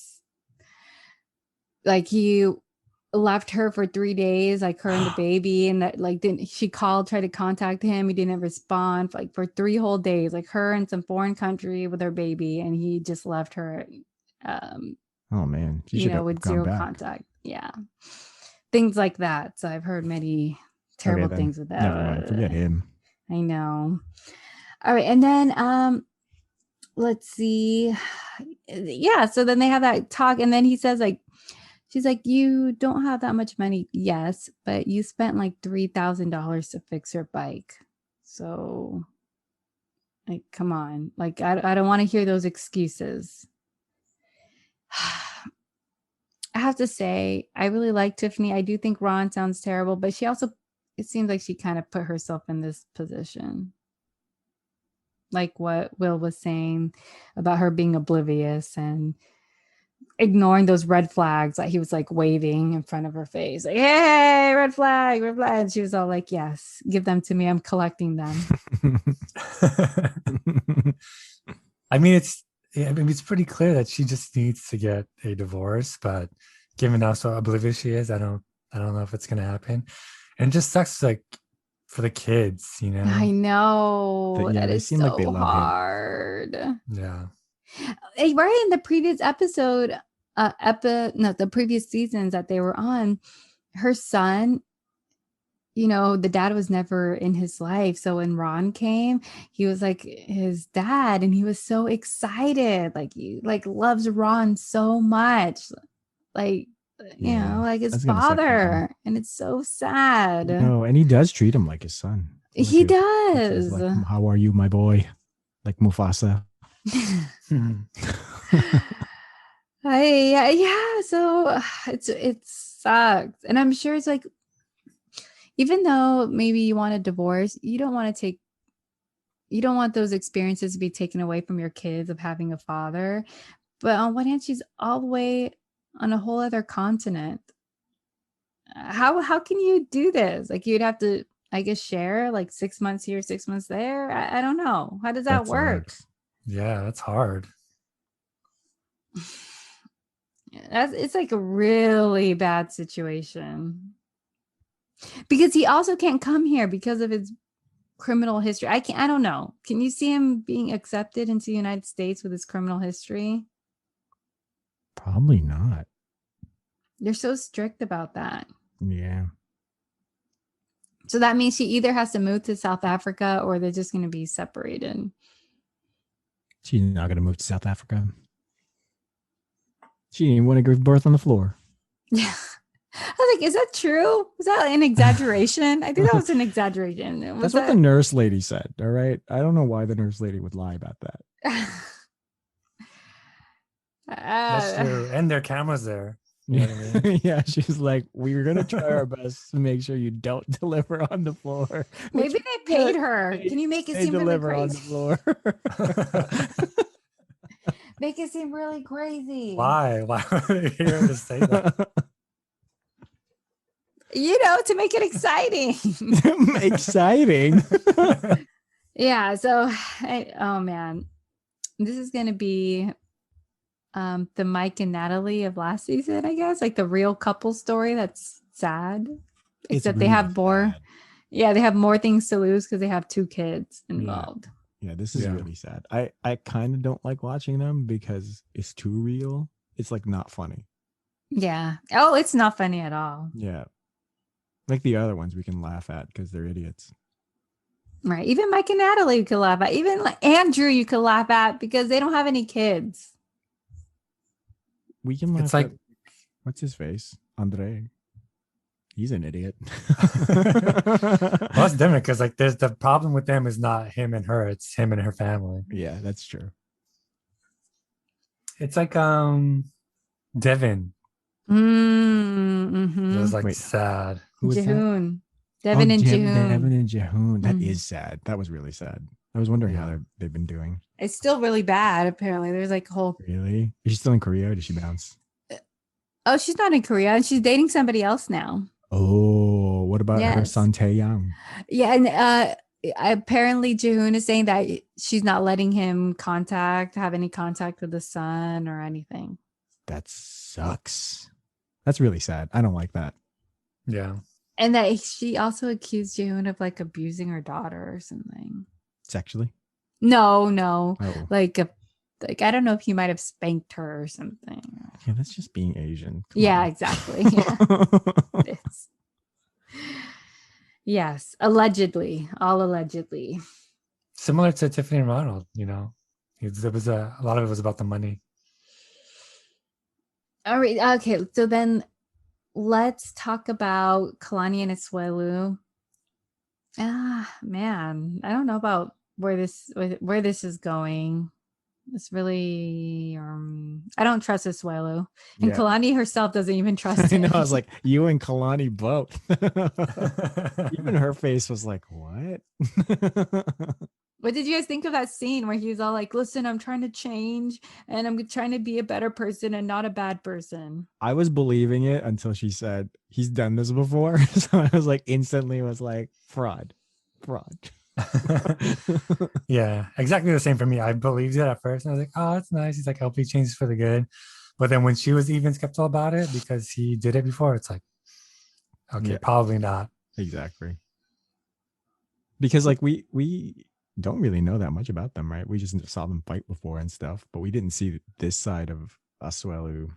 left her for 3 days, like her and the baby, and that like she called, tried to contact him, he didn't respond like for 3 whole days, like her in some foreign country with her baby, and he just left her oh man, with zero contact. Yeah, things like that. So I've heard many terrible things with that. Never mind, forget him. I know. All right, and then let's see. Yeah, so then they have that talk, and then he says like, she's like, you don't have that much money. Yes, but you spent like $3,000 to fix your bike. So like, come on. Like, I don't want to hear those excuses. I have to say, I really like Tiffany. I do think Ron sounds terrible, but she also, it seems like she kind of put herself in this position. Like what Will was saying about her being oblivious and ignoring those red flags. Like he was like waving in front of her face, like, hey, red flag, red flag. And she was all like, yes, give them to me. I'm collecting them. I mean, it's pretty clear that she just needs to get a divorce, but given how so oblivious she is, I don't know if it's gonna happen. And it just sucks, like, for the kids, you know. I know. Yeah, that they is seem so like they love hard. Him. Yeah. Right in the previous episode, the previous seasons that they were on, her son, the dad was never in his life. So when Ron came, he was like his dad, and he was so excited. Like he like loves Ron so much, like like his father, and it's so sad. No, and he does treat him like his son. He does. Like, how are you, my boy? Like Mufasa. So it sucks, and I'm sure it's like, even though maybe you want a divorce, you don't want those experiences to be taken away from your kids of having a father. But on one hand, she's all the way on a whole other continent. How can you do this? Like, you'd have to, I guess, share like 6 months here, 6 months there. I don't know. How does that work? Yeah, that's hard. It's like a really bad situation, because he also can't come here because of his criminal history. I don't know. Can you see him being accepted into the United States with his criminal history? Probably not. They're so strict about that. Yeah. So that means she either has to move to South Africa, or they're just going to be separated. She's not going to move to South Africa. She didn't even want to give birth on the floor. Yeah. I was like, is that true? Was that an exaggeration? I think that was an exaggeration. That's what the nurse lady said. All right. I don't know why the nurse lady would lie about that. That's true. And their cameras there. You know what I mean? Yeah. She's like, we're going to try our best to make sure you don't deliver on the floor. Maybe they paid her. Can you make it seem really crazy? On the floor. Make it seem really crazy. Why would they hear her say that? To make it exciting. Exciting. Yeah. So, oh man, this is going to be the Mike and Natalie of last season, I guess, like the real couple story. That's sad. except they really have more. sad. Yeah, they have more things to lose because they have 2 kids involved. Yeah, this is Yeah. really sad. I kind of don't like watching them because it's too real. It's like not funny. Yeah. Oh, it's not funny at all. Yeah. Like the other ones we can laugh at because they're idiots. Right. Even Mike and Natalie you could laugh at. Even like Andrew you could laugh at because they don't have any kids. We can laugh It's like at what's his face? Andrei. He's an idiot. well, it's different because like there's the problem with them is not him and her, it's him and her family. Yeah, that's true. It's like Devin. Mm-hmm. It was like Wait. sad. Who was that? Jehoon. Devin and Jehoon. Devin and Jehoon. That Mhm. is sad. That was really sad. I was wondering how Yeah. they've been doing. It's still really bad, apparently. There's like a whole Really? Is she still in Korea or did she bounce? Oh, she's not in Korea and she's dating somebody else now. Oh, what about her Yes. son Taeyang? Yeah, and apparently Jehoon is saying that she's not letting him have any contact with the son or anything. That sucks. That's really sad. I don't like that. Yeah. And that she also accused Jehoon of like abusing her daughter or something. Sexually? No. Oh. Like I don't know if he might have spanked her or something. Yeah, that's just being Asian. Come Yeah, on. exactly. Yeah. It's- yes, allegedly, all allegedly. Similar to Tiffany and Ronald, you know. There was a lot of it was about the money. All right. Okay. So then let's talk about Kalani and Asuelu. Man, I don't know about where this is going. It's really I don't trust Asuelu. And Yeah. Kalani herself doesn't even trust I him. know. I was like, you and Kalani both. Even her face was like, what? What did you guys think of that scene where he was all like, listen, I'm trying to change and I'm trying to be a better person and not a bad person? I was believing it until she said he's done this before. So I was like, instantly was like, fraud. Yeah, exactly the same for me. I believed it at first and I was like, oh, that's nice. He's like, I hope he changes for the good. But then when she was even skeptical about it because he did it before, it's like, okay, Yeah. probably not. Exactly. Because like we don't really know that much about them, right? We just saw them fight before and stuff, but we didn't see this side of Asuelu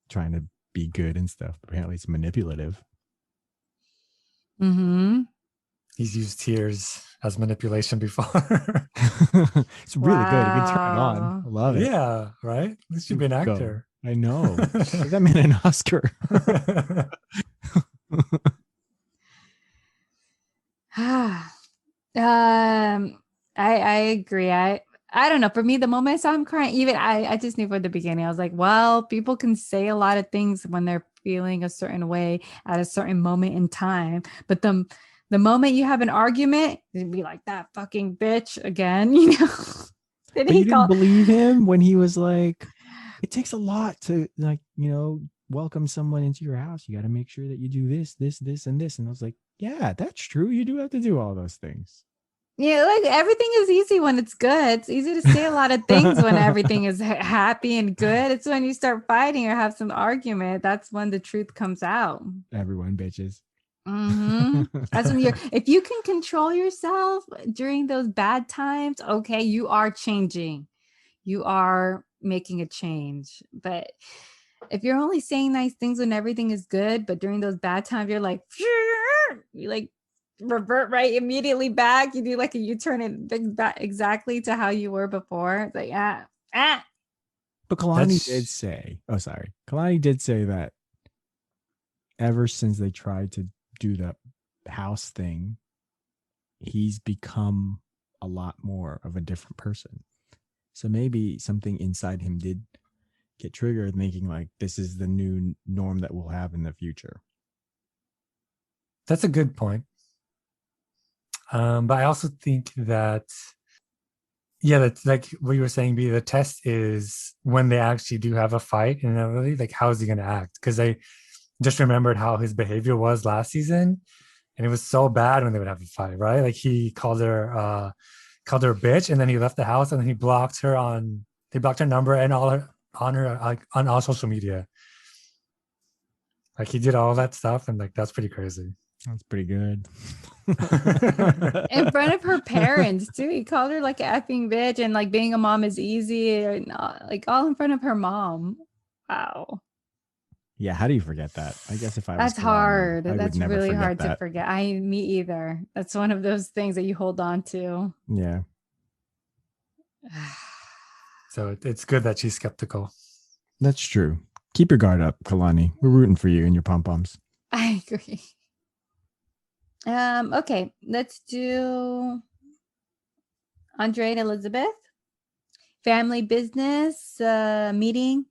trying to be good and stuff. Apparently it's manipulative. Mm-hmm. He's used tears as manipulation before. It's really good. You can turn it on. I love it. Yeah, right? This should be an Go. actor. I know. Give that man an Oscar. I agree. I don't know. For me, the moment I saw him crying, even I just knew from the beginning. I was like, well, people can say a lot of things when they're feeling a certain way at a certain moment in time. But the moment you have an argument, it'd be like that fucking bitch again, you know. But you didn't believe him when he was like, it takes a lot to like, welcome someone into your house. You got to make sure that you do this, and this. And I was like, yeah, that's true. You do have to do all those things. Yeah, like everything is easy when it's good. It's easy to say a lot of things when everything is happy and good. It's when you start fighting or have some argument, that's when the truth comes out. Everyone bitches. Mm-hmm. That's when if you can control yourself during those bad times, okay, you are changing. You are making a change. But if you're only saying nice things when everything is good, but during those bad times, you're like revert right immediately back. You do like a U-turn and back exactly to how you were before. It's like But Kalani did say, Kalani did say that ever since they tried to do the house thing, he's become a lot more of a different person. So maybe something inside him did get triggered, thinking like this is the new norm that we'll have in the future. That's a good point. But I also think that, that's like what you were saying, B, the test is when they actually do have a fight and really like, how is he going to act? Because I just remembered how his behavior was last season. And it was so bad when they would have a fight, right? Like he called her a bitch and then he left the house and then he blocked her number and on all social media. Like he did all that stuff and like, that's pretty crazy. That's pretty good. In front of her parents too. He called her like a effing bitch, and like being a mom is easy, and like all in front of her mom. Wow. Yeah, how do you forget that? I guess if I was That's Kalani, hard. I would That's never really forget hard to that. forget. Me either. That's one of those things that you hold on to. Yeah. So it's good that she's skeptical. That's true. Keep your guard up, Kalani. We're rooting for you and your pom-poms. I agree. Okay, let's do Andrei and Elizabeth. Family business meeting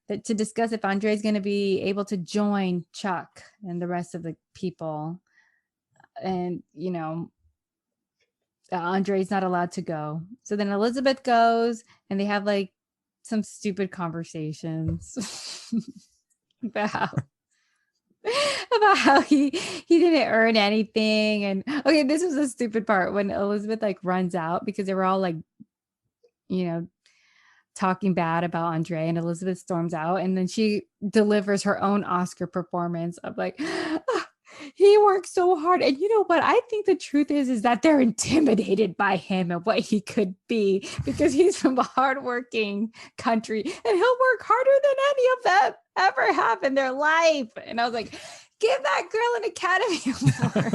to discuss if Andrei is going to be able to join Chuck and the rest of the people. And, you know, Andrei's not allowed to go. So then Elizabeth goes and they have like some stupid conversations about how he didn't earn anything. And okay, this was a stupid part when Elizabeth like runs out because they were all like, you know, talking bad about Andrei, and Elizabeth storms out, and then she delivers her own Oscar performance of like, "Ah, he works so hard. And you know what? I think the truth is that they're intimidated by him and what he could be because he's from a hardworking country and he'll work harder than any of them ever have in their life." And I was like, give that girl an Academy Award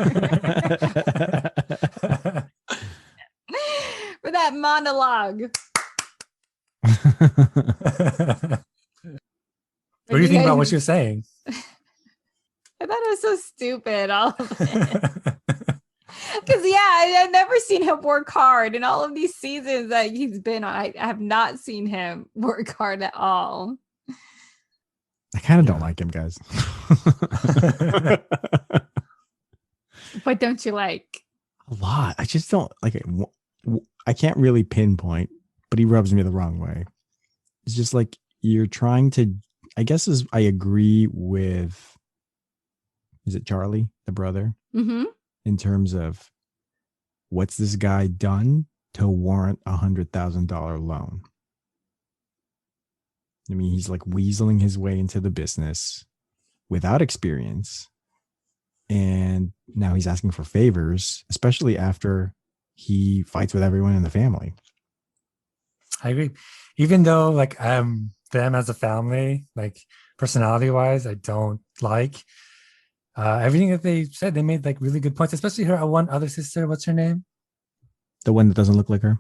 for that monologue. What do you think about what you're saying? I thought it was so stupid, all of it. Because, I've never seen him work hard in all of these seasons that he's been on. I have not seen him work hard at all. I kind of don't like him, guys. What don't you like? A lot. I just don't like it. I can't really pinpoint, but he rubs me the wrong way. It's just like you're trying to, I guess I agree with, is it Charlie, the brother? Mm-hmm. In terms of what's this guy done to warrant $100,000 loan? I mean, he's like weaseling his way into the business without experience. And now he's asking for favors, especially after he fights with everyone in the family. I agree. Even though like them as a family, like personality wise, I don't like everything that they said. They made like really good points, especially her one other sister. What's her name? The one that doesn't look like her?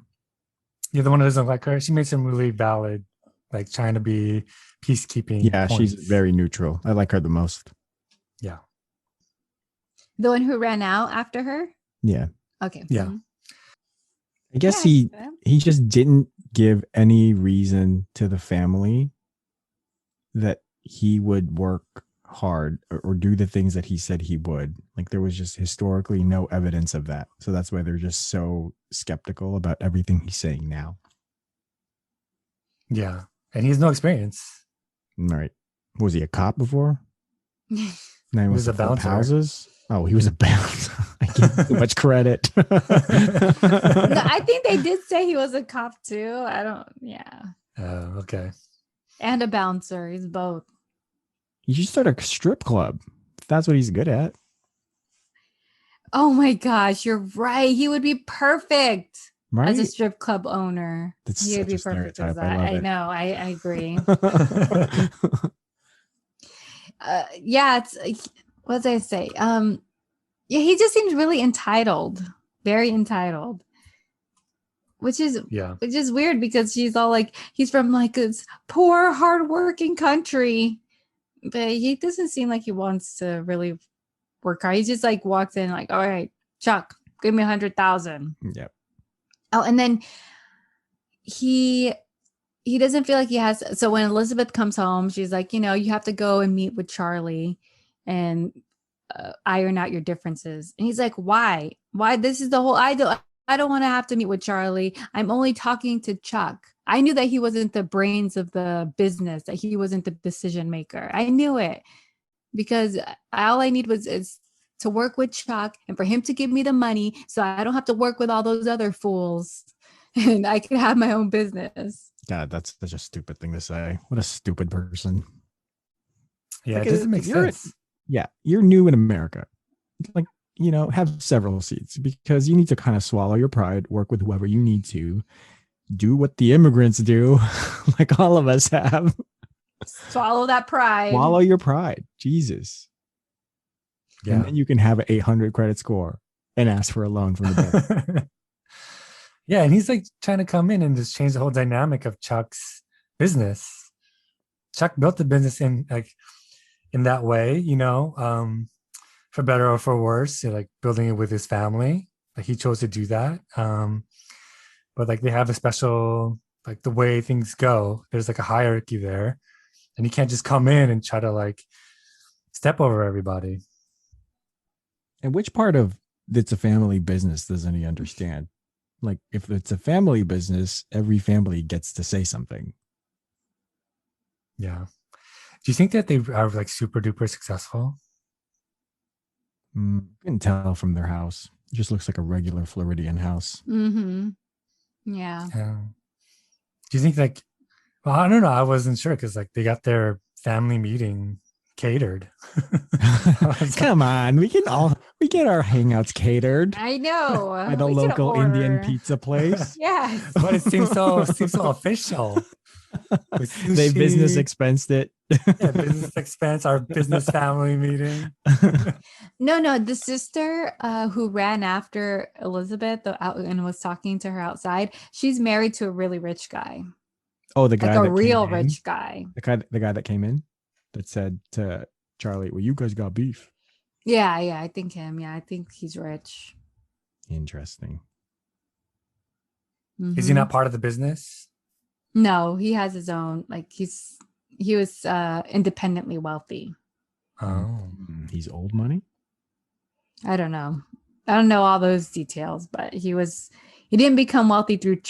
Yeah, the one that doesn't look like her. She made some really valid, like trying to be peacekeeping. Yeah, points. she's very neutral. I like her the most. Yeah. The one who ran out after her? Yeah. Okay. Yeah. Mm-hmm. I guess he just didn't give any reason to the family that he would work hard or do the things that he said he would. Like there was just historically no evidence of that. So that's why they're just so skeptical about everything he's saying now. Yeah. And he has no experience. Right. Was he a cop before? Now he was a to flip bouncer. Houses? Oh, he was a bouncer. I give him too much credit. No, I think they did say he was a cop too. Okay. And a bouncer. He's both. You should start a strip club. If that's what he's good at. Oh my gosh, you're right. He would be perfect Right? as a strip club owner. That's He would such be a perfect as stereotype. that. I love it. Know. I agree. It's what did I say? He just seems really entitled, very entitled, which is weird because she's all like, he's from like this poor, hardworking country, but he doesn't seem like he wants to really work hard. He just like walks in like, all right, Chuck, give me 100,000. Yep. Oh, and then he doesn't feel like he has. So when Elizabeth comes home, she's like, you have to go and meet with Charlie and iron out your differences. And he's like, why? This is the whole, I don't want to have to meet with Charlie. I'm only talking to Chuck. I knew that he wasn't the brains of the business, that he wasn't the decision maker. I knew it because all I need is to work with Chuck and for him to give me the money so I don't have to work with all those other fools and I can have my own business. God, that's such a stupid thing to say. What a stupid person. Yeah, it doesn't make sense. Yeah, you're new in America. like, have several seats, because you need to kind of swallow your pride, work with whoever you need to, do what the immigrants do, like all of us have. Swallow that pride. Swallow your pride. Jesus. Yeah. And then you can have an 800 credit score and ask for a loan from the bank. Yeah, and he's like trying to come in and just change the whole dynamic of Chuck's business. Chuck built the business in that way, for better or for worse, like building it with his family. Like he chose to do that. But like they have a special, like the way things go, there's like a hierarchy there. And he can't just come in and try to like step over everybody. And which part of it's a family business doesn't he understand? Like, if it's a family business, every family gets to say something. Yeah. Do you think that they are like super duper successful? You can tell from their house. It just looks like a regular Floridian house. Mm-hmm. Yeah. Do you think like, well, I don't know. I wasn't sure because like they got their family meeting catered. Come on, we get our hangouts catered. I know. By the local Indian pizza place. Yes. But it seems so official. They business expensed it. Yeah, business expense, our business family meeting. No, the sister who ran after Elizabeth and was talking to her outside, she's married to a really rich guy. Oh, the guy, like a real rich guy. The guy that came in that said to Charlie, "Well, you guys got beef." Yeah, I think him. Yeah, I think he's rich. Interesting. Is he not part of the business? No, he has his own. Like he was independently wealthy. Oh, he's old money. I don't know all those details, but he didn't become wealthy through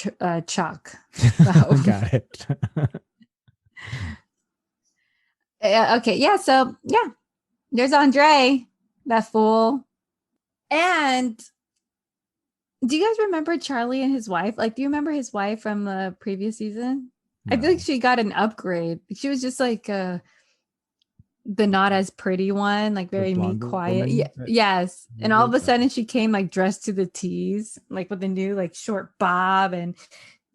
Chuck. So. Got it. Okay, yeah. So yeah, there's Andrei, that fool. And do you guys remember Charlie and his wife? Like, do you remember his wife from the previous season? No. I feel like she got an upgrade. She was just like the not as pretty one, like very meek, quiet. Yes. And all of a sudden she came like dressed to the T's, like with a new like short bob, and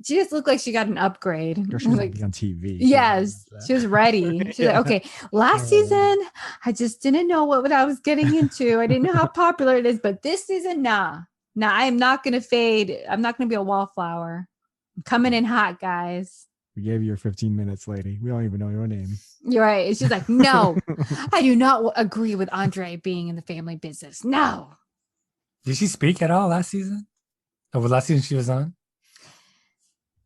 she just looked like she got an upgrade. She was like on TV. Yes. She was ready. She's like, okay, last season, I just didn't know what I was getting into. I didn't know how popular it is, but this season, nah, I'm not going to fade. I'm not going to be a wallflower. I'm coming in hot, guys. We gave you your 15 minutes, lady. We don't even know your name. You're right. It's just like, no, I do not agree with Andrei being in the family business. No. Did she speak at all last season? Oh, well, last season she was on?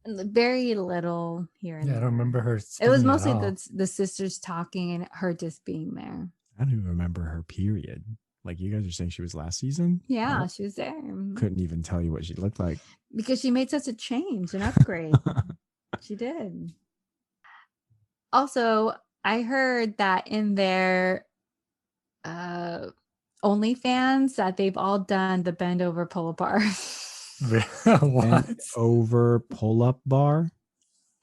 Very little here and there. I don't remember her. It was mostly the sisters talking and her just being there. I don't even remember her, period. Like, you guys are saying she was last season? Yeah, she was there. Couldn't even tell you what she looked like. Because she made such a change, an upgrade. She did. Also, I heard that in their OnlyFans that they've all done the bend over pull apart. What? Bend over pull up bar?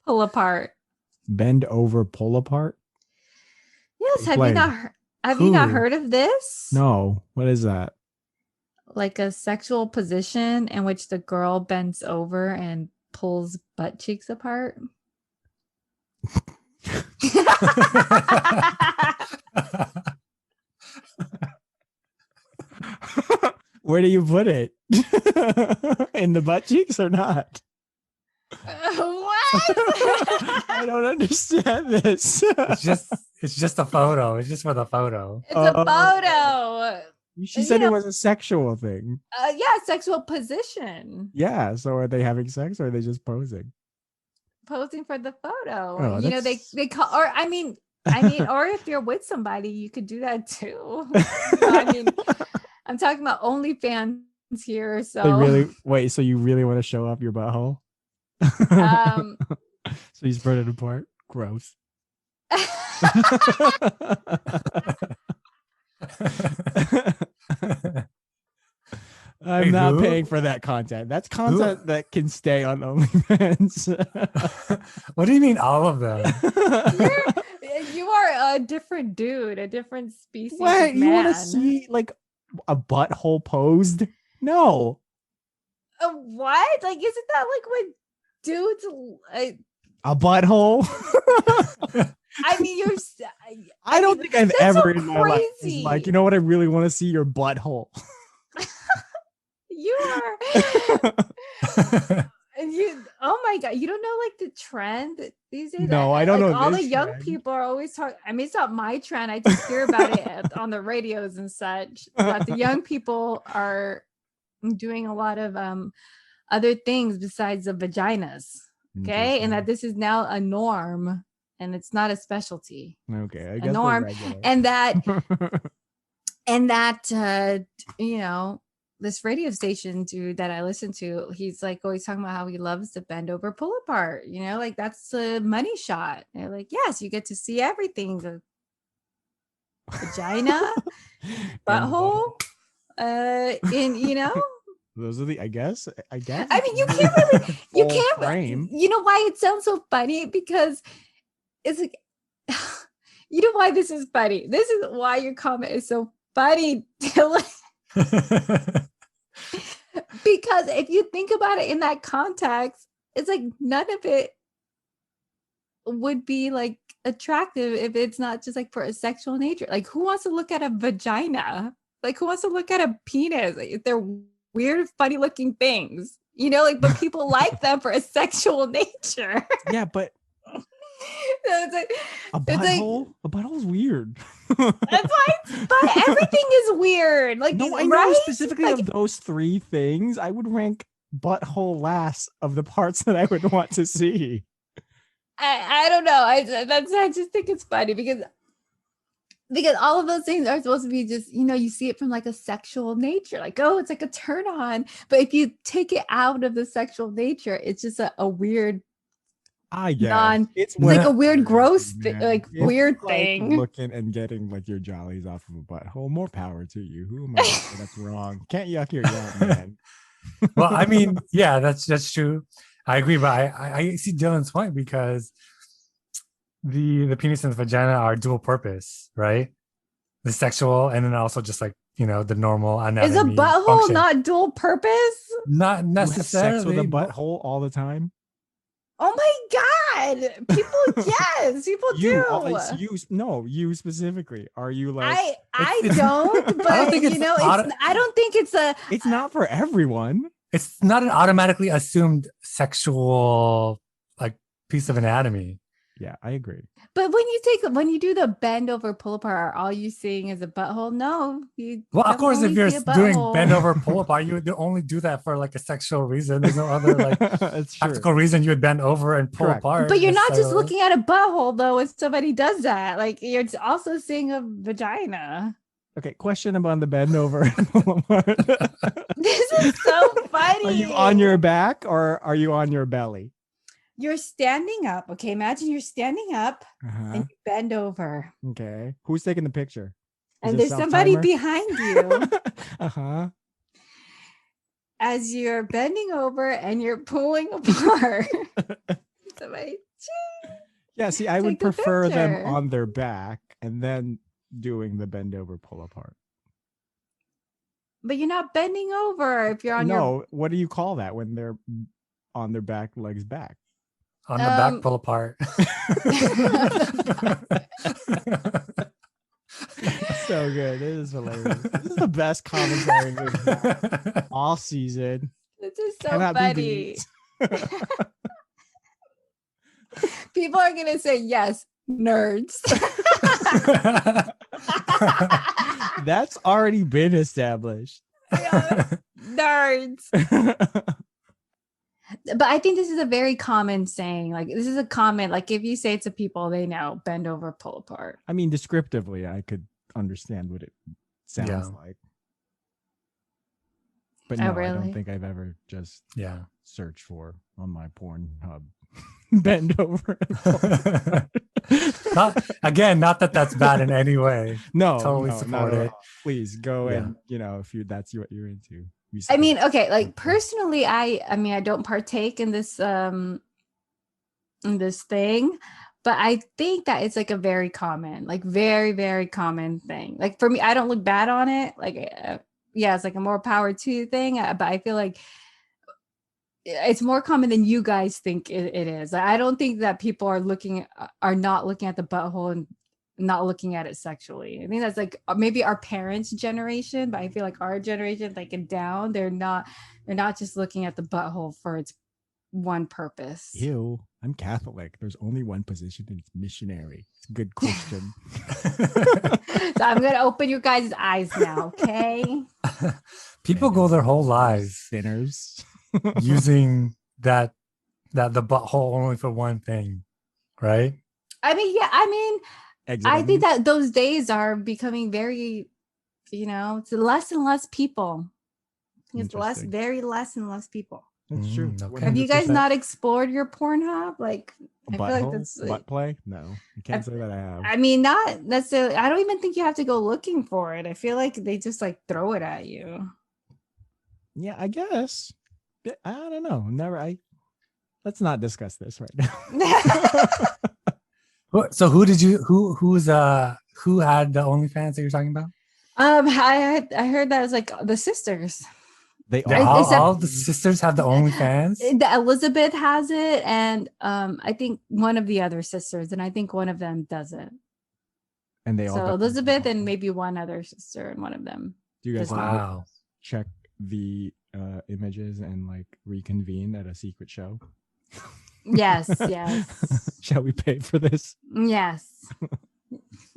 Pull apart. Bend over pull apart? Yes. Have you not heard of this? No. What is that? Like a sexual position in which the girl bends over and pulls butt cheeks apart. Where do you put it? In the butt cheeks or not? What? I don't understand this. It's just a photo. It's just for the photo. It's a photo. She said it was a sexual thing. Yeah, sexual position. Yeah. So are they having sex or are they just posing? Posing for the photo. Oh, they call, or I mean, or if you're with somebody, you could do that too. I mean, I'm talking about OnlyFans here. So so you really want to show off your butthole? So you spread it apart. Gross. I'm not paying for that content. That's content that can stay on OnlyFans. What do you mean all of them? You are a different dude, a different species. What? Of man. You want to see like A butthole posed? No. What? Like, isn't that like what dudes? A butthole? I mean, I don't think I've that's ever so in my life was crazy. like, you know what? I really want to see your butthole. You are. And oh my god, you don't know like the trend these days? No, I don't like, know all this the young trend. people are always talking. I mean, it's not my trend. I just hear about it on the radios and such. But the young people are doing a lot of other things besides the vaginas. Okay, and that this is now a norm, and it's not a specialty. Okay, I a guess norm, and that you know, this radio station dude that I listen to, he's like always talking about how he loves to bend over, pull apart. You know, like that's a money shot. They're like, yes, you get to see everything: the vagina, butthole, in you know. Those are the. I guess. I mean, you can't really. You can't. Frame. You know why it sounds so funny? Because it's like, you know why this is funny. This is why your comment is so funny, Dylan. Because if you think about it in that context, it's like none of it would be like attractive if it's not just like for a sexual nature. Like, who wants to look at a vagina? Like, who wants to look at a penis? Like, they're weird, funny looking things, you know, like, but people like them for a sexual nature. Yeah, but it's like, a butthole? A butthole's weird. That's why, but everything is weird. Like, no, I right? know specifically like, of those three things, I would rank butthole last of the parts that I would want to see. I don't know. I just think it's funny because all of those things are supposed to be just, you know, you see it from like a sexual nature, like, oh, it's like a turn on. But if you take it out of the sexual nature, it's just a weird, it's like a weird, gross, weird thing. Looking and getting like your jollies off of a butthole, more power to you. Who am I to say that's wrong? Can't yuck your yum, man. Well, I mean, yeah, that's true. I agree, but I see Dylan's point because the penis and the vagina are dual purpose, right? The sexual and then also just like, you know, the normal anatomy. Is a butthole function. Not dual purpose? Not necessarily. You have sex with a butthole all the time? Oh my god! People, yes, people do. You specifically. Are you like? I don't. But I don't think I don't think it's a. It's not for everyone. It's not an automatically assumed sexual like piece of anatomy. Yeah, I agree. But when you do the bend over pull apart, are all you seeing is a butthole? No. Well, of course, if you're doing bend over pull apart, you would only do that for like a sexual reason. There's no other like practical reason you would bend over and pull apart. But you're not just looking at a butthole though. If somebody does that, like you're also seeing a vagina. Okay, question about the bend over and pull apart. This is so funny. Are you on your back or are you on your belly? You're standing up. Okay, imagine you're standing up and you bend over. Okay. Who's taking the picture? And there's somebody behind you. As you're bending over and you're pulling apart. Somebody, yeah, see, I would prefer them on their back and then doing the bend over pull apart. But you're not bending over if you're on your... No, what do you call that when they're on their back, legs back? On the back pull apart. So good. It is hilarious. This is the best commentary we've had all season. This is so funny. People are going to say, yes, nerds. That's already been established. Nerds. But I think this is a very common saying. Like, this is a comment. Like, if you say it to people, they know bend over, pull apart. I mean, descriptively, I could understand what it sounds like. But no, really? I don't think I've ever just searched for on my Pornhub bend over. Not that that's bad in any way. No, totally support it. Please go and if that's what you're into. I mean, okay, like personally, I mean, I don't partake in this thing, But I think that it's like a very common, like very, very common thing. Like for me, I don't look bad on it. Like, yeah, it's like a more power to thing. But I feel like it's more common than you guys think it is. I don't think that people are not looking at the butthole and not looking at it sexually. I think that's like maybe our parents' generation, but I feel like our generation, like and down, they're not just looking at the butthole for its one purpose. Ew, I'm Catholic. There's only one position and it's missionary. It's a good Christian. So I'm gonna open your guys' eyes now, okay? People go their whole lives Sinners. using that the butthole only for one thing, right? I mean, yeah, I think that those days are becoming very, it's less and less people. It's less and less people. That's true. Okay. Have you guys not explored your Pornhub? Like, I feel like that's butt play? No, you can't say that I have. I mean, not necessarily. I don't even think you have to go looking for it. I feel like they just like throw it at you. Yeah, I guess. I don't know. Let's not discuss this right now. So who had the OnlyFans that you're talking about? I heard that it's like the sisters. All the sisters have the OnlyFans. Elizabeth has it, and I think one of the other sisters, and I think one of them doesn't. And they all. So Elizabeth and maybe one other sister, and one of them. Do you guys check the images and like reconvene at a secret show? Yes. Shall we pay for this? Yes.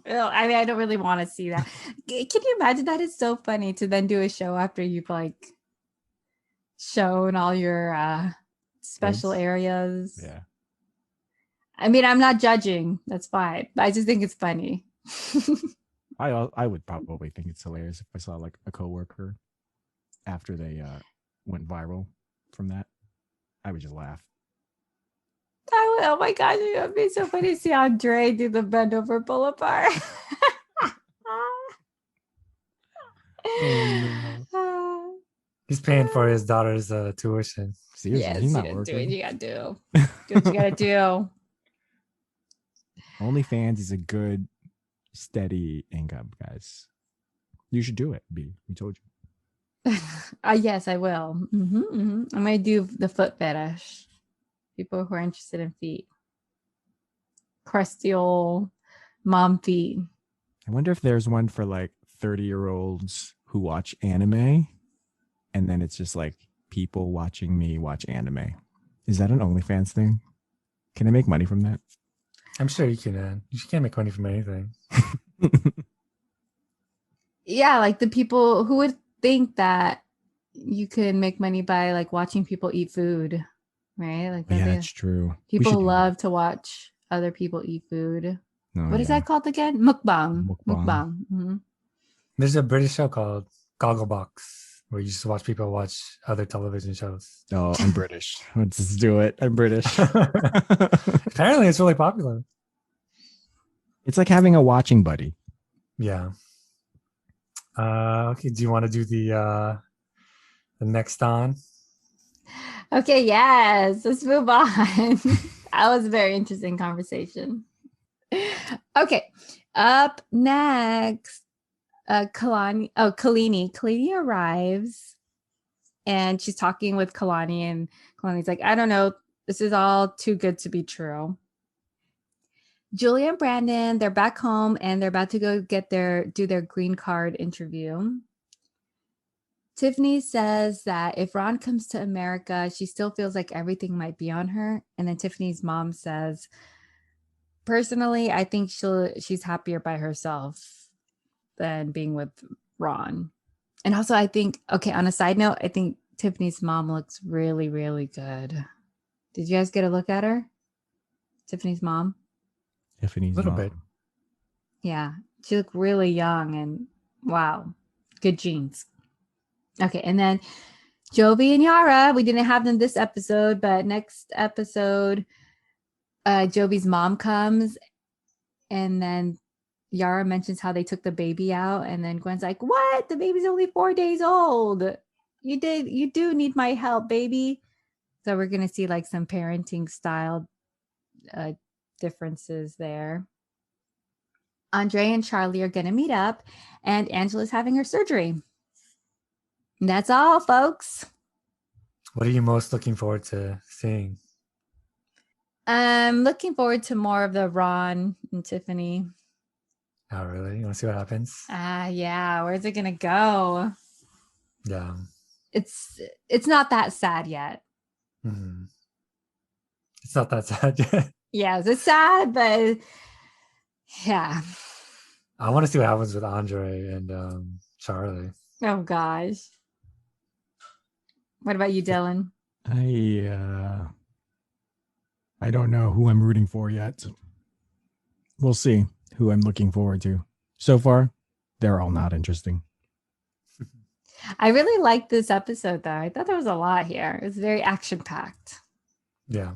Well, I mean, I don't really want to see that. Can you imagine that? It's so funny to then do a show after you've like shown all your special areas. Yeah. I mean, I'm not judging. That's fine. But I just think it's funny. I would probably think it's hilarious if I saw like a coworker after they went viral from that. I would just laugh. Oh my gosh, it would be so funny to see Andrei do the bend over pull apart. Oh, no. He's paying for his daughter's tuition. Seriously, yes, he's not do working. what you gotta do. Do what you gotta do. OnlyFans is a good, steady income, guys. You should do it, B. We told you. Yes, I will. I'm gonna do the foot fetish. People who are interested in feet, crusty old mom feet. I wonder if there's one for like 30-year-olds who watch anime, and then it's just like people watching me watch anime. Is that an OnlyFans thing? Can I make money from that? I'm sure you can. You can't make money from anything. Yeah, like the people who would think that you could make money by like watching people eat food, right? Like that's true. People love to watch other people eat food. Oh, what is that called again? Mukbang. Mm-hmm. There's a British show called Gogglebox where you just watch people watch other television shows. Oh, I'm British. Let's just do it. I'm British. Apparently, it's really popular. It's like having a watching buddy. Yeah. Okay. Do you want to do the next on? Okay. Yes. Let's move on. That was a very interesting conversation. Okay. Up next, Kalani. Oh, Kalini. Kalini arrives, and she's talking with Kalani, and Kalani's like, "I don't know. This is all too good to be true." Julia and Brandon, they're back home and they're about to go do their green card interview. Tiffany says that if Ron comes to America, she still feels like everything might be on her. And then Tiffany's mom says, personally, I think she's happier by herself than being with Ron. And also I think, okay, on a side note, I think Tiffany's mom looks really, really good. Did you guys get a look at her? Tiffany's mom? Tiffany's a little mom. bit. Yeah, she looked really young and wow, good genes. Okay, and then Jovi and Yara, we didn't have them this episode, but next episode, Jovi's mom comes, and then Yara mentions how they took the baby out, and then Gwen's like, "What? The baby's only 4 days old. You do need my help, baby." So we're gonna see like some parenting style differences there. Andrei and Charlie are going to meet up, and Angela's having her surgery. And that's all, folks. What are you most looking forward to seeing? I'm looking forward to more of the Ron and Tiffany. Oh, really? You want to see what happens? Yeah. Where's it gonna go? Yeah. It's not that sad yet. Mm-hmm. It's not that sad yet. Yes, it's sad, but yeah. I want to see what happens with Andrei and Charlie. Oh gosh. What about you, Dylan? I don't know who I'm rooting for yet. We'll see who I'm looking forward to. So far, they're all not interesting. I really liked this episode, though. I thought there was a lot here. It was very action-packed. Yeah.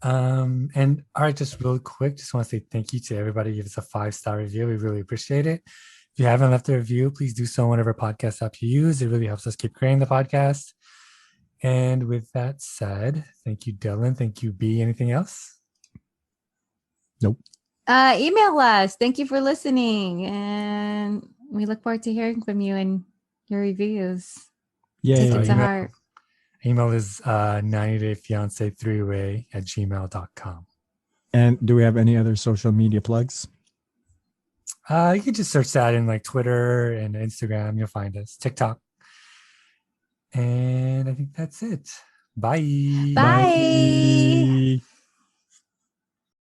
And all right, just real quick, just want to say thank you to everybody. Give us a 5-star review. We really appreciate it. If you haven't left a review, please do so on whatever podcast app you use. It really helps us keep creating the podcast. And with that said, thank you, Dylan. Thank you, B. Anything else? Nope. Email us. Thank you for listening. And we look forward to hearing from you and your reviews. Yay. Take it to heart. Email is 90dayfiance3way@gmail.com. And do we have any other social media plugs? You can just search that in like Twitter and Instagram. You'll find us. TikTok. And I think that's it. Bye. Bye. Bye.